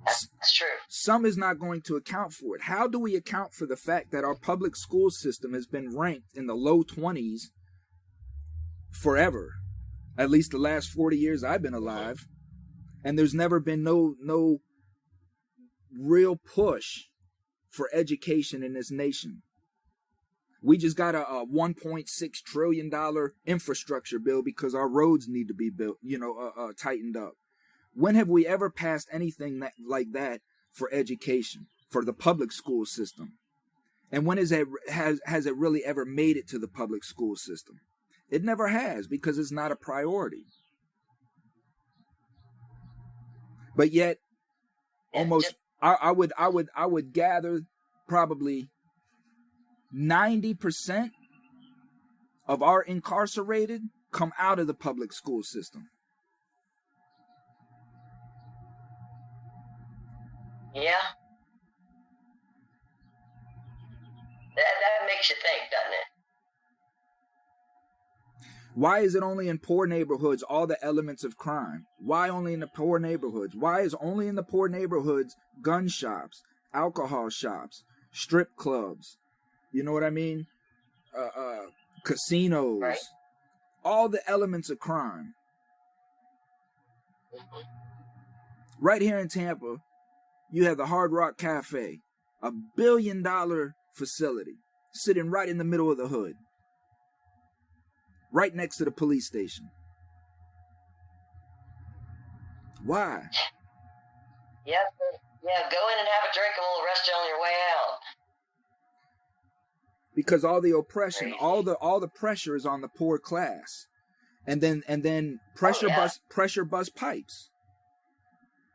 That's true. Some is not going to account for it. How do we account for the fact that our public school system has been ranked in the low 20s forever? At least the last 40 years I've been alive. And there's never been no real push for education in this nation. We just got a $1.6 trillion infrastructure bill because our roads need to be built, tightened up. When have we ever passed anything like that for education, for the public school system? And when has it really ever made it to the public school system? It never has, because it's not a priority. But yet, almost I would gather probably 90% of our incarcerated come out of the public school system. Yeah. That makes you think, doesn't it? Why is it only in poor neighborhoods all the elements of crime? Why only in the poor neighborhoods? Why is only in the poor neighborhoods gun shops, alcohol shops, strip clubs? You know what I mean? Casinos. Right. All the elements of crime. Mm-hmm. Right here in Tampa, you have the Hard Rock Cafe, a $1 billion facility, sitting right in the middle of the hood, right next to the police station. Why? Yeah, go in and have a drink and we'll arrest you on your way out. Because all the oppression, all the pressure is on the poor class. And then pressure bust pipes.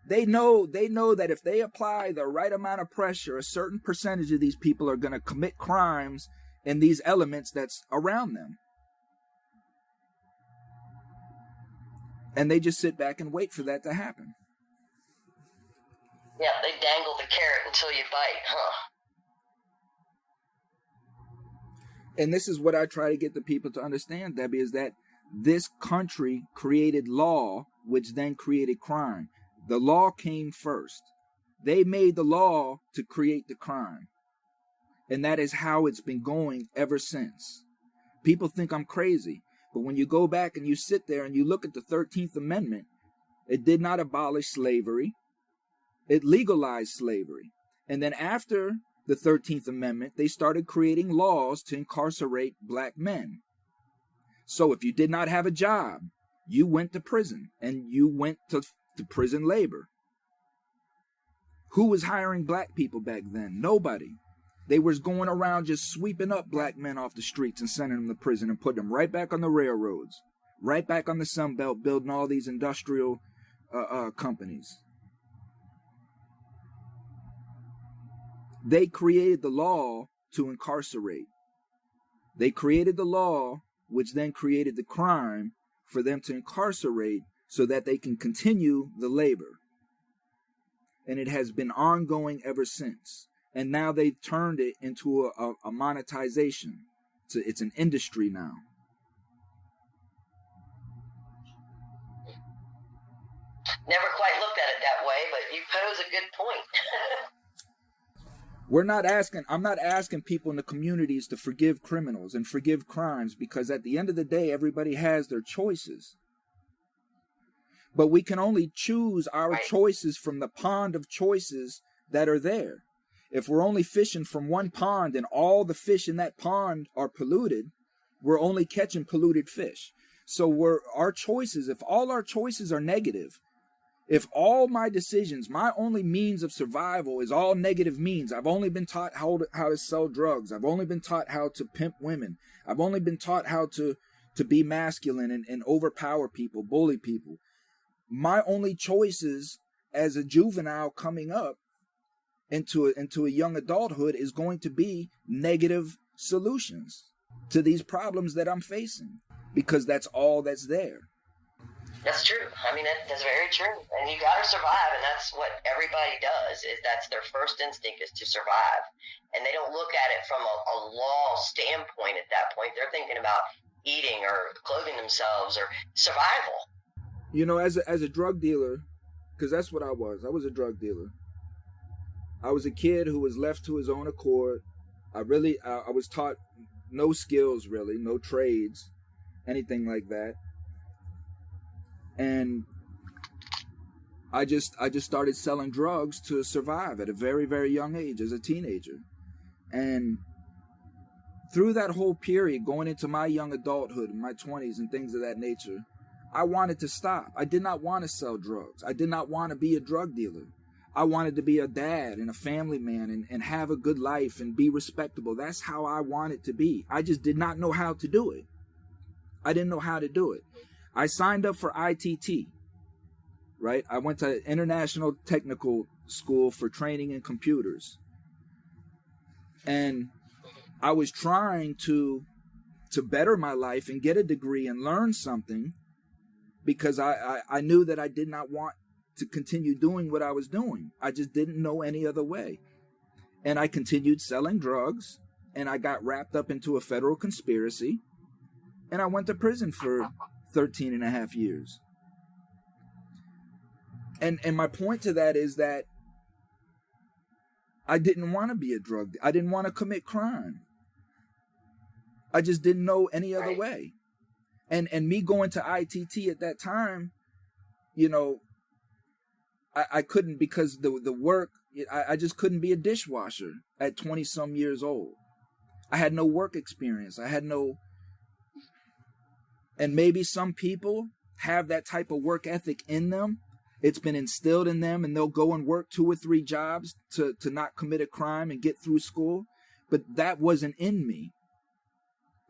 They know that if they apply the right amount of pressure, a certain percentage of these people are going to commit crimes in these elements that's around them. And they just sit back and wait for that to happen. Yeah, they dangle the carrot until you bite, huh? And this is what I try to get the people to understand, Debbie, is that this country created law, which then created crime. The law came first. They made the law to create the crime. And that is how it's been going ever since. People think I'm crazy. But when you go back and you sit there and you look at the 13th Amendment, it did not abolish slavery. It legalized slavery. And then after the 13th Amendment, they started creating laws to incarcerate black men. So if you did not have a job, you went to prison, and you went to prison labor. Who was hiring black people back then? Nobody. They was going around just sweeping up black men off the streets and sending them to prison and putting them right back on the railroads, right back on the Sun Belt, building all these industrial companies. They created the law to incarcerate. They created the law, which then created the crime for them to incarcerate so that they can continue the labor. And it has been ongoing ever since. And now they've turned it into a monetization. It's an industry now. Never quite looked at it that way, but you pose a good point. I'm not asking people in the communities to forgive criminals and forgive crimes, because at the end of the day, everybody has their choices. But we can only choose our choices from the pond of choices that are there. If we're only fishing from one pond and all the fish in that pond are polluted, we're only catching polluted fish. So if all our choices are negative, If all my decisions, my only means of survival is all negative means, I've only been taught how to sell drugs. I've only been taught how to pimp women. I've only been taught how to be masculine and overpower people, bully people. My only choices as a juvenile coming up into a young adulthood is going to be negative solutions to these problems that I'm facing, because that's all that's there. That's true. I mean, that's very true. And you got to survive, and that's what everybody does. Is that's their first instinct is to survive, and they don't look at it from a law standpoint. At that point, they're thinking about eating or clothing themselves or survival. You know, as a drug dealer, because that's what I was. I was a drug dealer. I was a kid who was left to his own accord. I was taught no skills, really, no trades, anything like that. And I just started selling drugs to survive at a very, very young age as a teenager. And through that whole period, going into my young adulthood, my 20s and things of that nature, I wanted to stop. I did not want to sell drugs. I did not want to be a drug dealer. I wanted to be a dad and a family man and have a good life and be respectable. That's how I wanted to be. I just did not know how to do it. I didn't know how to do it. I signed up for ITT, right? I went to International Technical School for Training in Computers. And I was trying to better my life and get a degree and learn something, because I knew that I did not want to continue doing what I was doing. I just didn't know any other way. And I continued selling drugs, and I got wrapped up into a federal conspiracy, and I went to prison for 13 and a half years. And my point to that is that I didn't want to be a drug dealer. I didn't want to commit crime. I just didn't know any other way. And me going to ITT at that time, you know, I couldn't, because the work, I just couldn't be a dishwasher at 20 some years old. I had no work experience. I had no, and maybe some people have that type of work ethic in them. It's been instilled in them, and they'll go and work 2 or 3 jobs to not commit a crime and get through school. But that wasn't in me.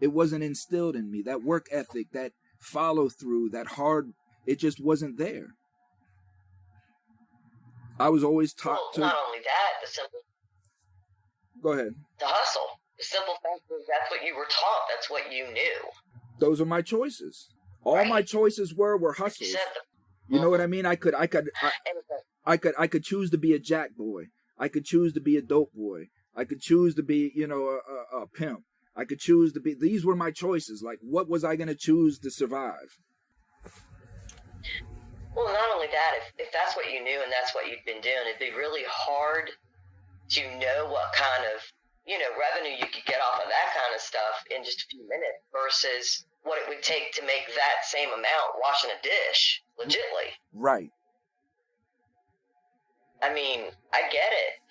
It wasn't instilled in me. That work ethic, that follow through, that hard, it just wasn't there. I was always taught to. Not only that, the simple. Go ahead. The hustle. The simple fact is that's what you were taught. That's what you knew. Those are my choices. All my choices were hustles. You know what I mean? I could choose to be a jack boy. I could choose to be a dope boy. I could choose to be, you know, a pimp. I could choose to be. These were my choices. Like, what was I going to choose to survive? Well, not only that, if that's what you knew and that's what you'd been doing, it'd be really hard to know what kind of, you know, revenue you could get off of that kind of stuff in just a few minutes versus what it would take to make that same amount washing a dish legitly. Right. I mean, I get it.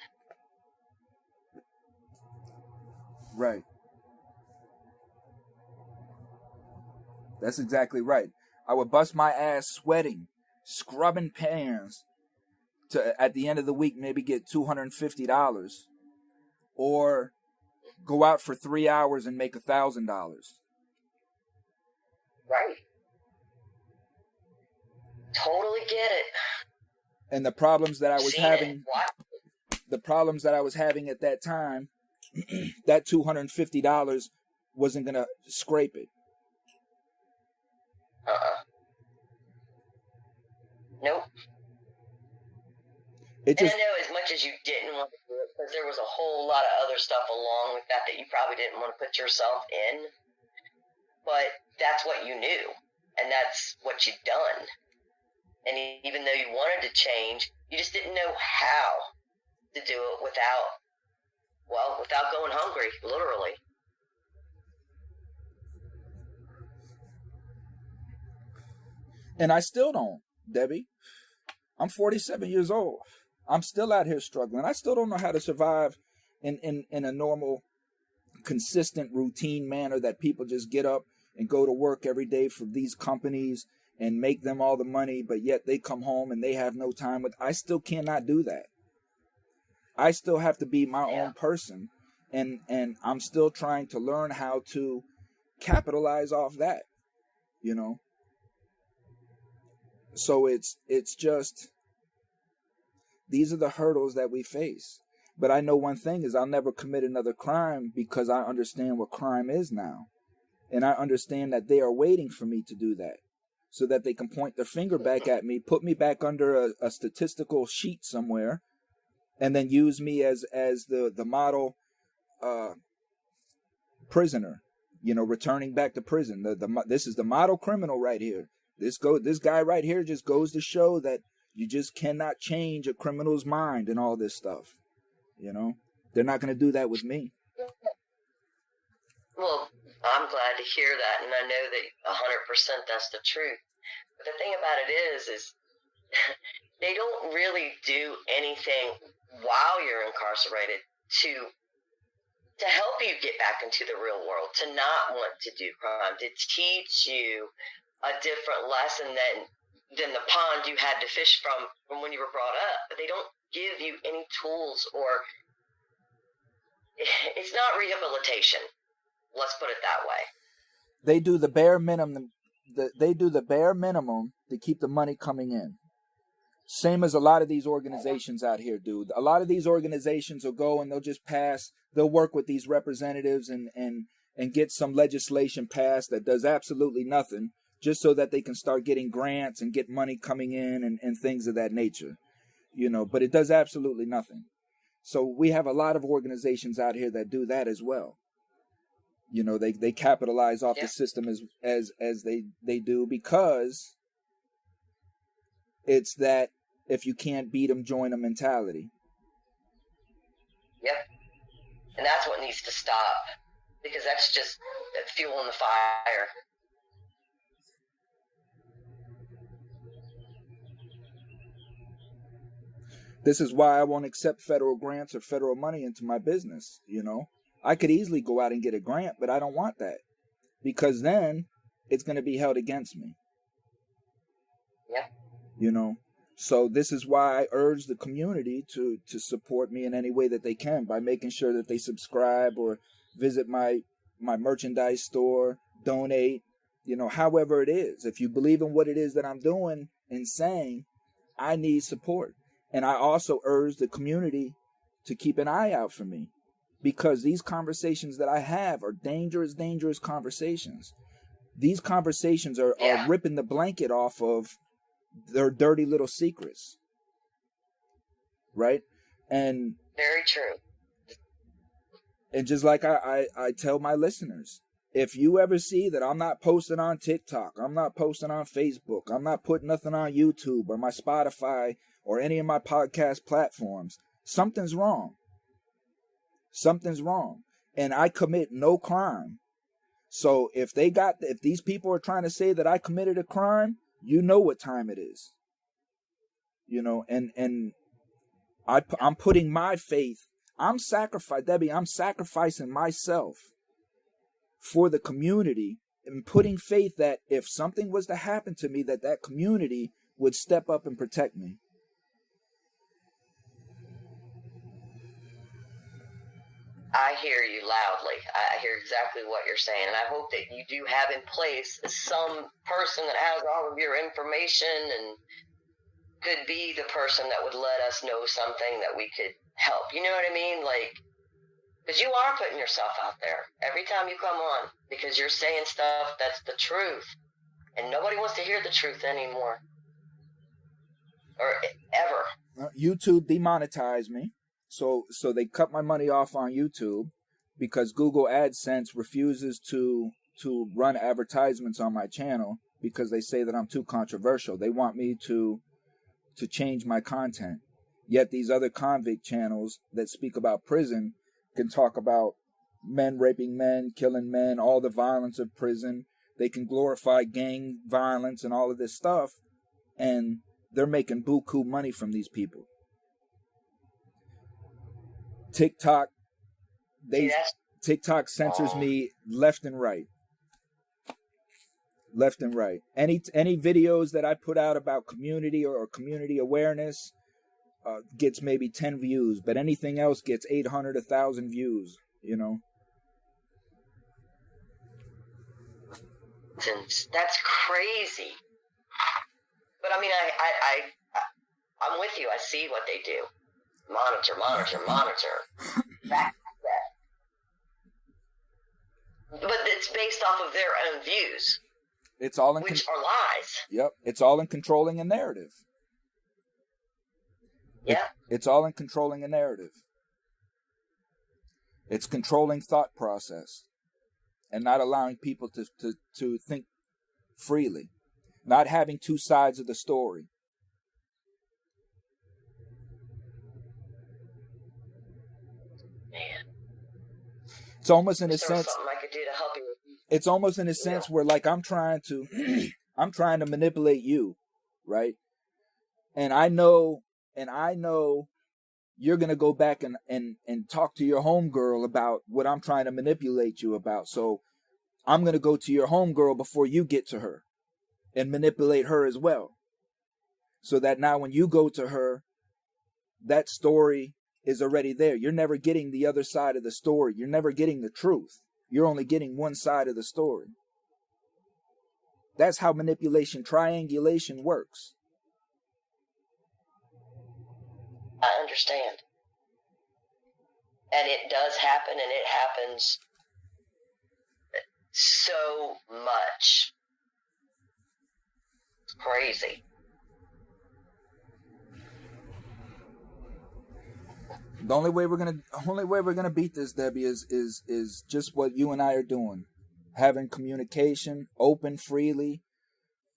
Right. That's exactly right. I would bust my ass sweating, scrubbing pans to, at the end of the week, maybe get $250, or go out for 3 hours and make $1,000. Right. Totally get it. And the problems that I was having at that time, that $250 wasn't going to scrape it. Nope. And I know as much as you didn't want to do it, because there was a whole lot of other stuff along with that you probably didn't want to put yourself in, but that's what you knew, and that's what you'd done. And even though you wanted to change, you just didn't know how to do it without going hungry, literally. And I still don't, Debbie. I'm 47 years old. I'm still out here struggling. I still don't know how to survive in a normal, consistent, routine manner that people just get up and go to work every day for these companies and make them all the money, but yet they come home and they have no time with. I still cannot do that. I still have to be my own person, and I'm still trying to learn how to capitalize off that, you know. So it's just, these are the hurdles that we face. But I know one thing is I'll never commit another crime, because I understand what crime is now. And I understand that they are waiting for me to do that, so that they can point their finger back at me, put me back under a statistical sheet somewhere, and then use me as the model prisoner, you know, returning back to prison. This is the model criminal right here. This guy right here just goes to show that you just cannot change a criminal's mind and all this stuff. You know, they're not going to do that with me. Well, I'm glad to hear that, and I know that 100% that's the truth. But the thing about it is they don't really do anything while you're incarcerated to help you get back into the real world, to not want to do crime, to teach you a different lesson than the pond you had to fish from when you were brought up. But they don't give you any tools, or it's not rehabilitation. Let's put it that way. They do the bare minimum. They do the bare minimum to keep the money coming in. Same as a lot of these organizations out here do. A lot of these organizations will go and they'll work with these representatives and get some legislation passed that does absolutely nothing, just so that they can start getting grants and get money coming in and things of that nature. You know, but it does absolutely nothing. So we have a lot of organizations out here that do that as well. You know, they capitalize off the system as they do, because it's that if you can't beat them, join them mentality. Yep. And that's what needs to stop, because that's just fuel in the fire. This is why I won't accept federal grants or federal money into my business, you know. I could easily go out and get a grant, but I don't want that, because then it's going to be held against me. Yeah. You know, so this is why I urge the community to support me in any way that they can, by making sure that they subscribe or visit my merchandise store, donate, you know, however it is. If you believe in what it is that I'm doing and saying, I need support. And I also urge the community to keep an eye out for me, because these conversations that I have are dangerous conversations. These conversations are ripping the blanket off of their dirty little secrets. Right? And very true. And just like I tell my listeners, if you ever see that I'm not posting on TikTok, I'm not posting on Facebook, I'm not putting nothing on YouTube or my Spotify or any of my podcast platforms, something's wrong. Something's wrong. And I commit no crime. So if these people are trying to say that I committed a crime, you know what time it is. You know, and I'm putting my faith, I'm sacrificing myself for the community, and putting faith that if something was to happen to me, that community would step up and protect me. I hear you loudly. I hear exactly what you're saying. And I hope that you do have in place some person that has all of your information and could be the person that would let us know something that we could help. You know what I mean? Like, because you are putting yourself out there every time you come on, because you're saying stuff that's the truth. And nobody wants to hear the truth anymore. Or ever. YouTube demonetized me. So they cut my money off on YouTube because Google AdSense refuses to run advertisements on my channel because they say that I'm too controversial. They want me to change my content. Yet these other convict channels that speak about prison can talk about men raping men, killing men, all the violence of prison. They can glorify gang violence and all of this stuff. And they're making buku money from these people. TikTok censors me left and right. left and right. Any videos that I put out about community or community awareness gets maybe 10 views, but anything else gets 800, 1,000 views, you know. That's crazy. But I mean, I'm with you. I see what they do. Monitor. That. But it's based off of their own views. It's all in which are lies. Yep. It's all in controlling a narrative. Yeah. It's all in controlling a narrative. It's controlling thought process and not allowing people to think freely. Not having two sides of the story. Man. It's almost in a sense. Something I could do to help you. It's almost in a sense where, like, I'm trying to manipulate you, right? And I know you're gonna go back and talk to your homegirl about what I'm trying to manipulate you about. So I'm gonna go to your homegirl before you get to her and manipulate her as well. So that now when you go to her, that story is already there. You're never getting the other side of the story. You're never getting the truth. You're only getting one side of the story. That's how manipulation, triangulation works. I understand. And it does happen, and it happens so much. It's crazy. The only way we're gonna beat this, Debbie, is just what you and I are doing. Having communication, open, freely,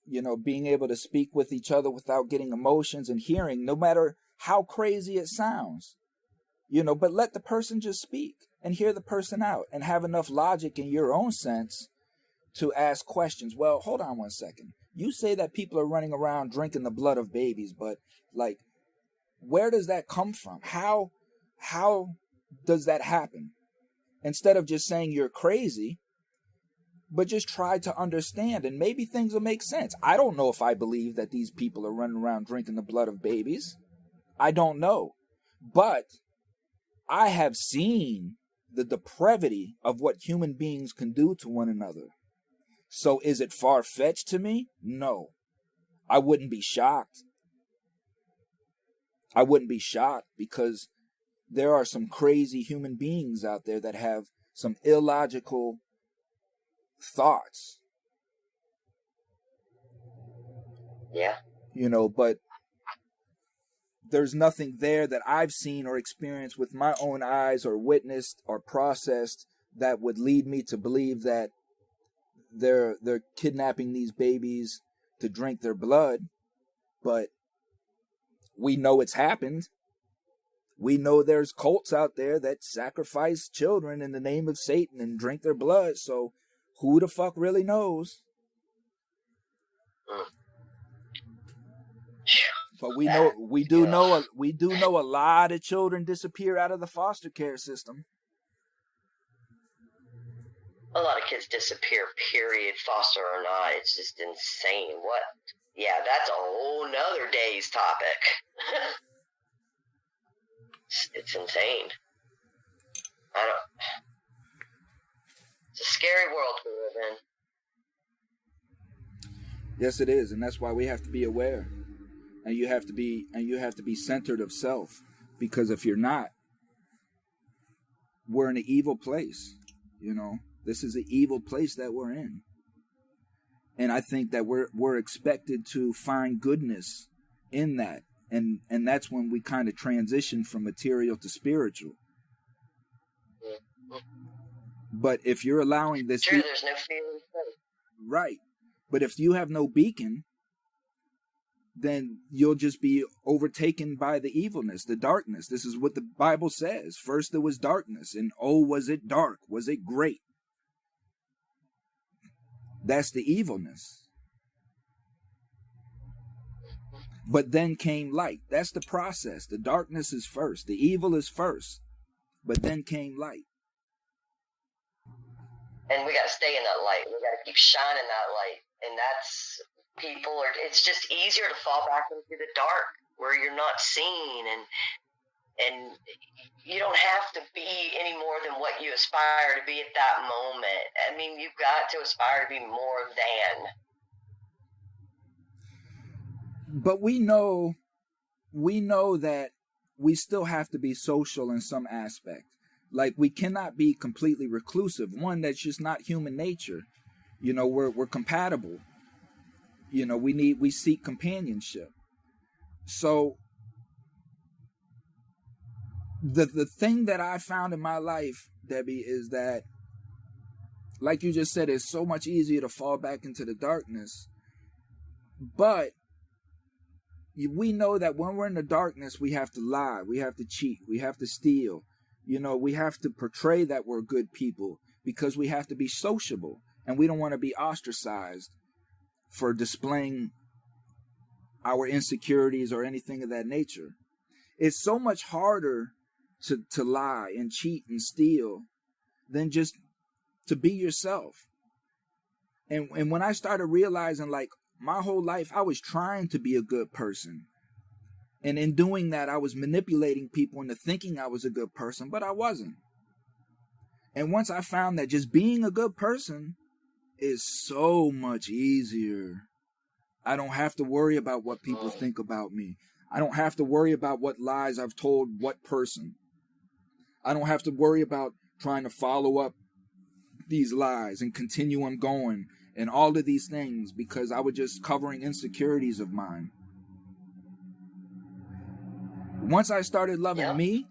you know, being able to speak with each other without getting emotions, and hearing, no matter how crazy it sounds, you know, but let the person just speak and hear the person out and have enough logic in your own sense to ask questions. Well, hold on one second. You say that people are running around drinking the blood of babies, but like, where does that come from? How does that happen? Instead of just saying you're crazy, but just try to understand, and maybe things will make sense. I don't know if I believe that these people are running around drinking the blood of babies. I don't know. But I have seen the depravity of what human beings can do to one another. So is it far-fetched to me? No. I wouldn't be shocked. I wouldn't be shocked, because there are some crazy human beings out there that have some illogical thoughts. Yeah. You know, but there's nothing there that I've seen or experienced with my own eyes or witnessed or processed that would lead me to believe that they're kidnapping these babies to drink their blood. But we know it's happened. We know there's cults out there that sacrifice children in the name of Satan and drink their blood. So who the fuck really knows? But we do know a lot of children disappear out of the foster care system. A lot of kids disappear, period, foster or not. It's just insane. What? Yeah, that's a whole nother day's topic. It's insane. It's a scary world we live in. Yes, it is, and that's why we have to be aware. And you have to be centered of self, because if you're not, we're in an evil place. You know, this is an evil place that we're in. And I think that we're expected to find goodness in that. And that's when we kind of transition from material to spiritual. But if you're allowing this... Sure, there's no fear in faith. Right. But if you have no beacon, then you'll just be overtaken by the evilness, the darkness. This is what the Bible says. First there was darkness, and oh, was it dark? Was it great? That's the evilness. But then came light. That's the process. The darkness is first. The evil is first. But then came light. And we got to stay in that light. We got to keep shining that light. And that's it's just easier to fall back into the dark where you're not seen, and you don't have to be any more than what you aspire to be at that moment. I mean, you've got to aspire to be more than. But we know that we still have to be social in some aspect. Like, we cannot be completely reclusive. One, that's just not human nature. You know, we're compatible. You know, we seek companionship. So the thing that I found in my life, Debbie, is that, like you just said, it's so much easier to fall back into the darkness. But we know that when we're in the darkness, we have to lie, we have to cheat, we have to steal. You know, we have to portray that we're good people because we have to be sociable, and we don't want to be ostracized for displaying our insecurities or anything of that nature. It's so much harder to lie and cheat and steal than just to be yourself. And when I started realizing, like, my whole life I was trying to be a good person, and in doing that I was manipulating people into thinking I was a good person, but I wasn't. And once I found that just being a good person is so much easier, I don't have to worry about what people think about me. I don't have to worry about what lies I've told what person. I don't have to worry about trying to follow up these lies and continue them going and all of these things, because I was just covering insecurities of mine. Once I started loving me,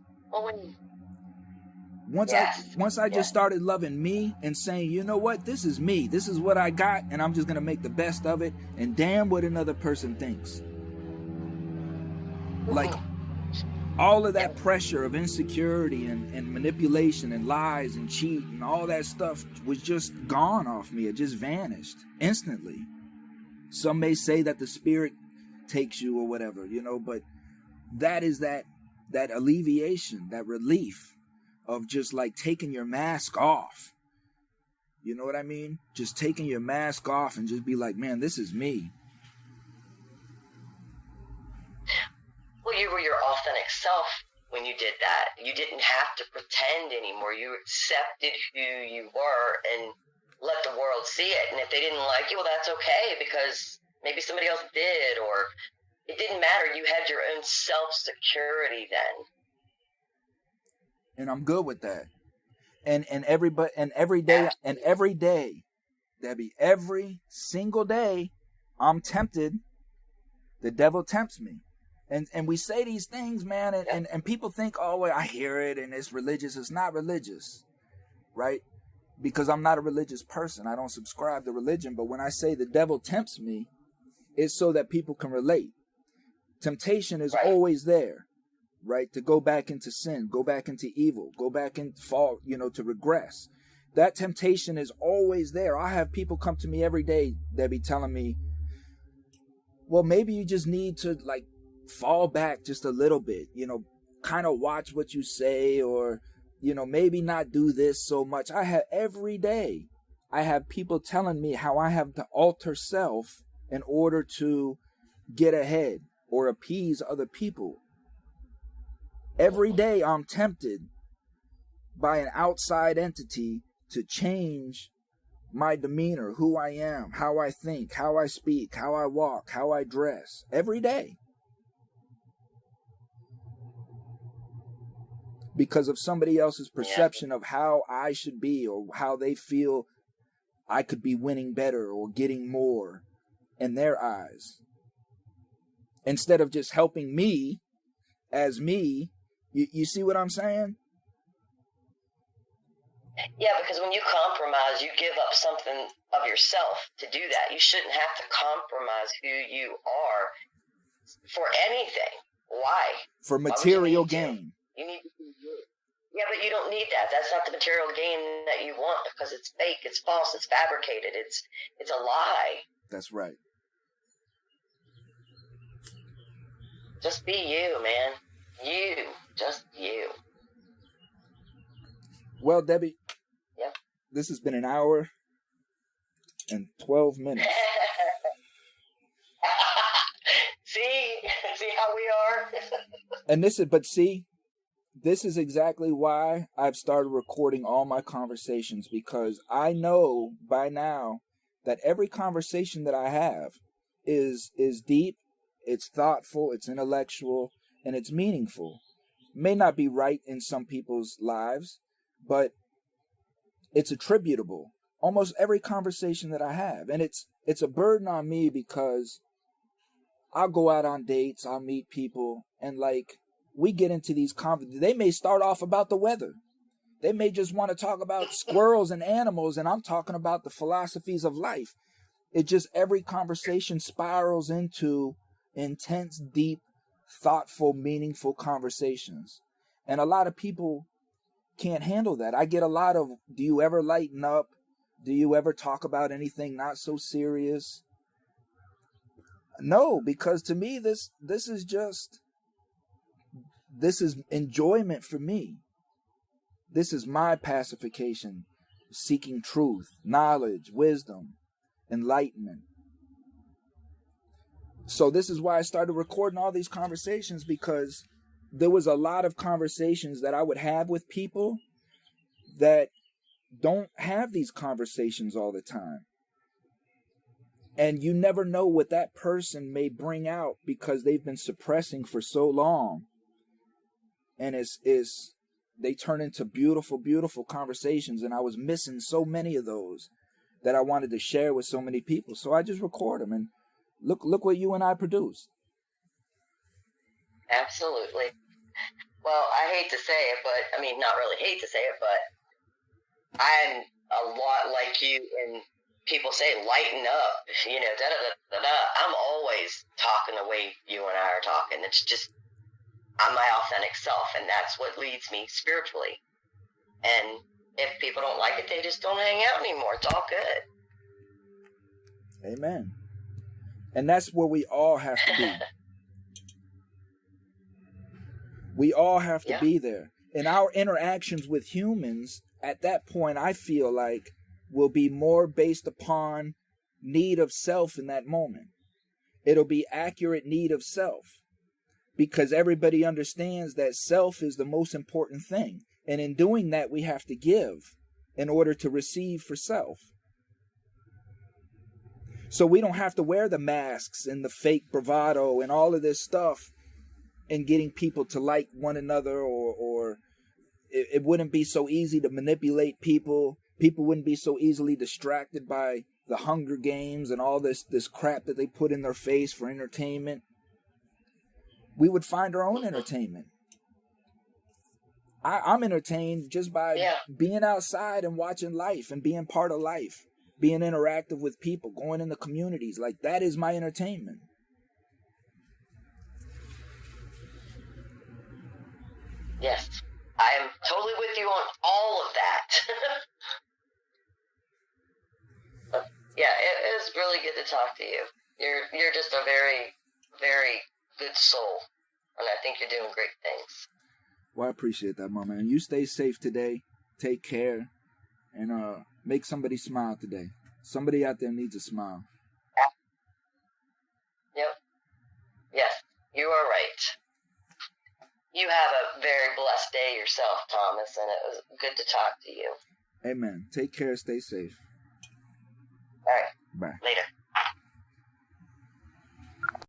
once I just started loving me and saying, you know what, this is me, this is what I got, and I'm just going to make the best of it, and damn what another person thinks. Like, all of that pressure of insecurity and manipulation and lies and cheat and all that stuff was just gone off me. It just vanished instantly. Some may say that the spirit takes you or whatever, you know, but that is that alleviation, that relief of just like taking your mask off. You know what I mean? Just taking your mask off and just be like, man, this is me. Well, you were your authentic self when you did that. You didn't have to pretend anymore. You accepted who you were and let the world see it. And if they didn't like you, well, that's okay, because maybe somebody else did, or it didn't matter. You had your own self-security then. And I'm good with that. And every day, Debbie, every single day, I'm tempted. The devil tempts me. And we say these things, man, and people think, oh, well, I hear it and it's religious. It's not religious, right? Because I'm not a religious person. I don't subscribe to religion. But when I say the devil tempts me, it's so that people can relate. Temptation is always there, right? To go back into sin, go back into evil, go back and fall, you know, to regress. That temptation is always there. I have people come to me every day, Debbie, telling me, well, maybe you just need to, like, fall back just a little bit, you know, kind of watch what you say, or, you know, maybe not do this so much. Every day, I have people telling me how I have to alter self in order to get ahead or appease other people. Every day I'm tempted by an outside entity to change my demeanor, who I am, how I think, how I speak, how I walk, how I dress. Every day. Because of somebody else's perception of how I should be, or how they feel I could be winning better or getting more in their eyes. Instead of just helping me as me. You see what I'm saying? Yeah, because when you compromise, you give up something of yourself to do that. You shouldn't have to compromise who you are for anything. Why? For material gain. You need to be good. Yeah, but you don't need that. That's not the material gain that you want, because it's fake, it's false, it's fabricated, it's a lie. That's right. Just be you, man. Just you. Well, Debbie, yep. This has been an hour and 12 minutes. See how we are? And this is exactly why I've started recording all my conversations, because I know by now that every conversation that I have is deep, it's thoughtful, it's intellectual, and it's meaningful. It may not be right in some people's lives, but it's attributable. Almost every conversation that I have. And it's a burden on me because I'll go out on dates, I'll meet people, and like we get into these they may start off about the weather. They may just want to talk about squirrels and animals, and I'm talking about the philosophies of life. It just, every conversation spirals into intense, deep, thoughtful, meaningful conversations. And a lot of people can't handle that. I get a lot of, do you ever lighten up? Do you ever talk about anything not so serious? No, because to me, this is enjoyment for me. This is my pacification, seeking truth, knowledge, wisdom, enlightenment. So this is why I started recording all these conversations, because there was a lot of conversations that I would have with people that don't have these conversations all the time. And you never know what that person may bring out because they've been suppressing for so long. And they turn into beautiful, beautiful conversations. And I was missing so many of those that I wanted to share with so many people. So I just record them, and look what you and I produced. Absolutely. Well, I hate to say it, but I mean, not really hate to say it, but I'm a lot like you, and people say, lighten up, da-da-da-da-da. I'm always talking the way you and I are talking. It's just, I'm my authentic self, and that's what leads me spiritually. And if people don't like it, they just don't hang out anymore. It's all good. Amen. And that's where we all have to be. We all have to be there. And our interactions with humans, at that point, I feel like, will be more based upon need of self in that moment. It'll be accurate need of self, because everybody understands that self is the most important thing. And in doing that, we have to give in order to receive for self. So we don't have to wear the masks and the fake bravado and all of this stuff and getting people to like one another, or it wouldn't be so easy to manipulate people. People wouldn't be so easily distracted by the Hunger Games and all this crap that they put in their face for entertainment. We would find our own entertainment. I'm entertained just by being outside and watching life and being part of life, being interactive with people, going in the communities. Like, that is my entertainment. Yes, I am totally with you on all of that. But, yeah, it was really good to talk to you. You're just a very, very good soul, and I think you're doing great things. Well, I appreciate that, Mama. And you stay safe today. Take care, and make somebody smile today. Somebody out there needs a smile. Yep. Yes, you are right. You have a very blessed day yourself, Thomas, and it was good to talk to you. Amen. Take care. Stay safe. All right. Bye. Later.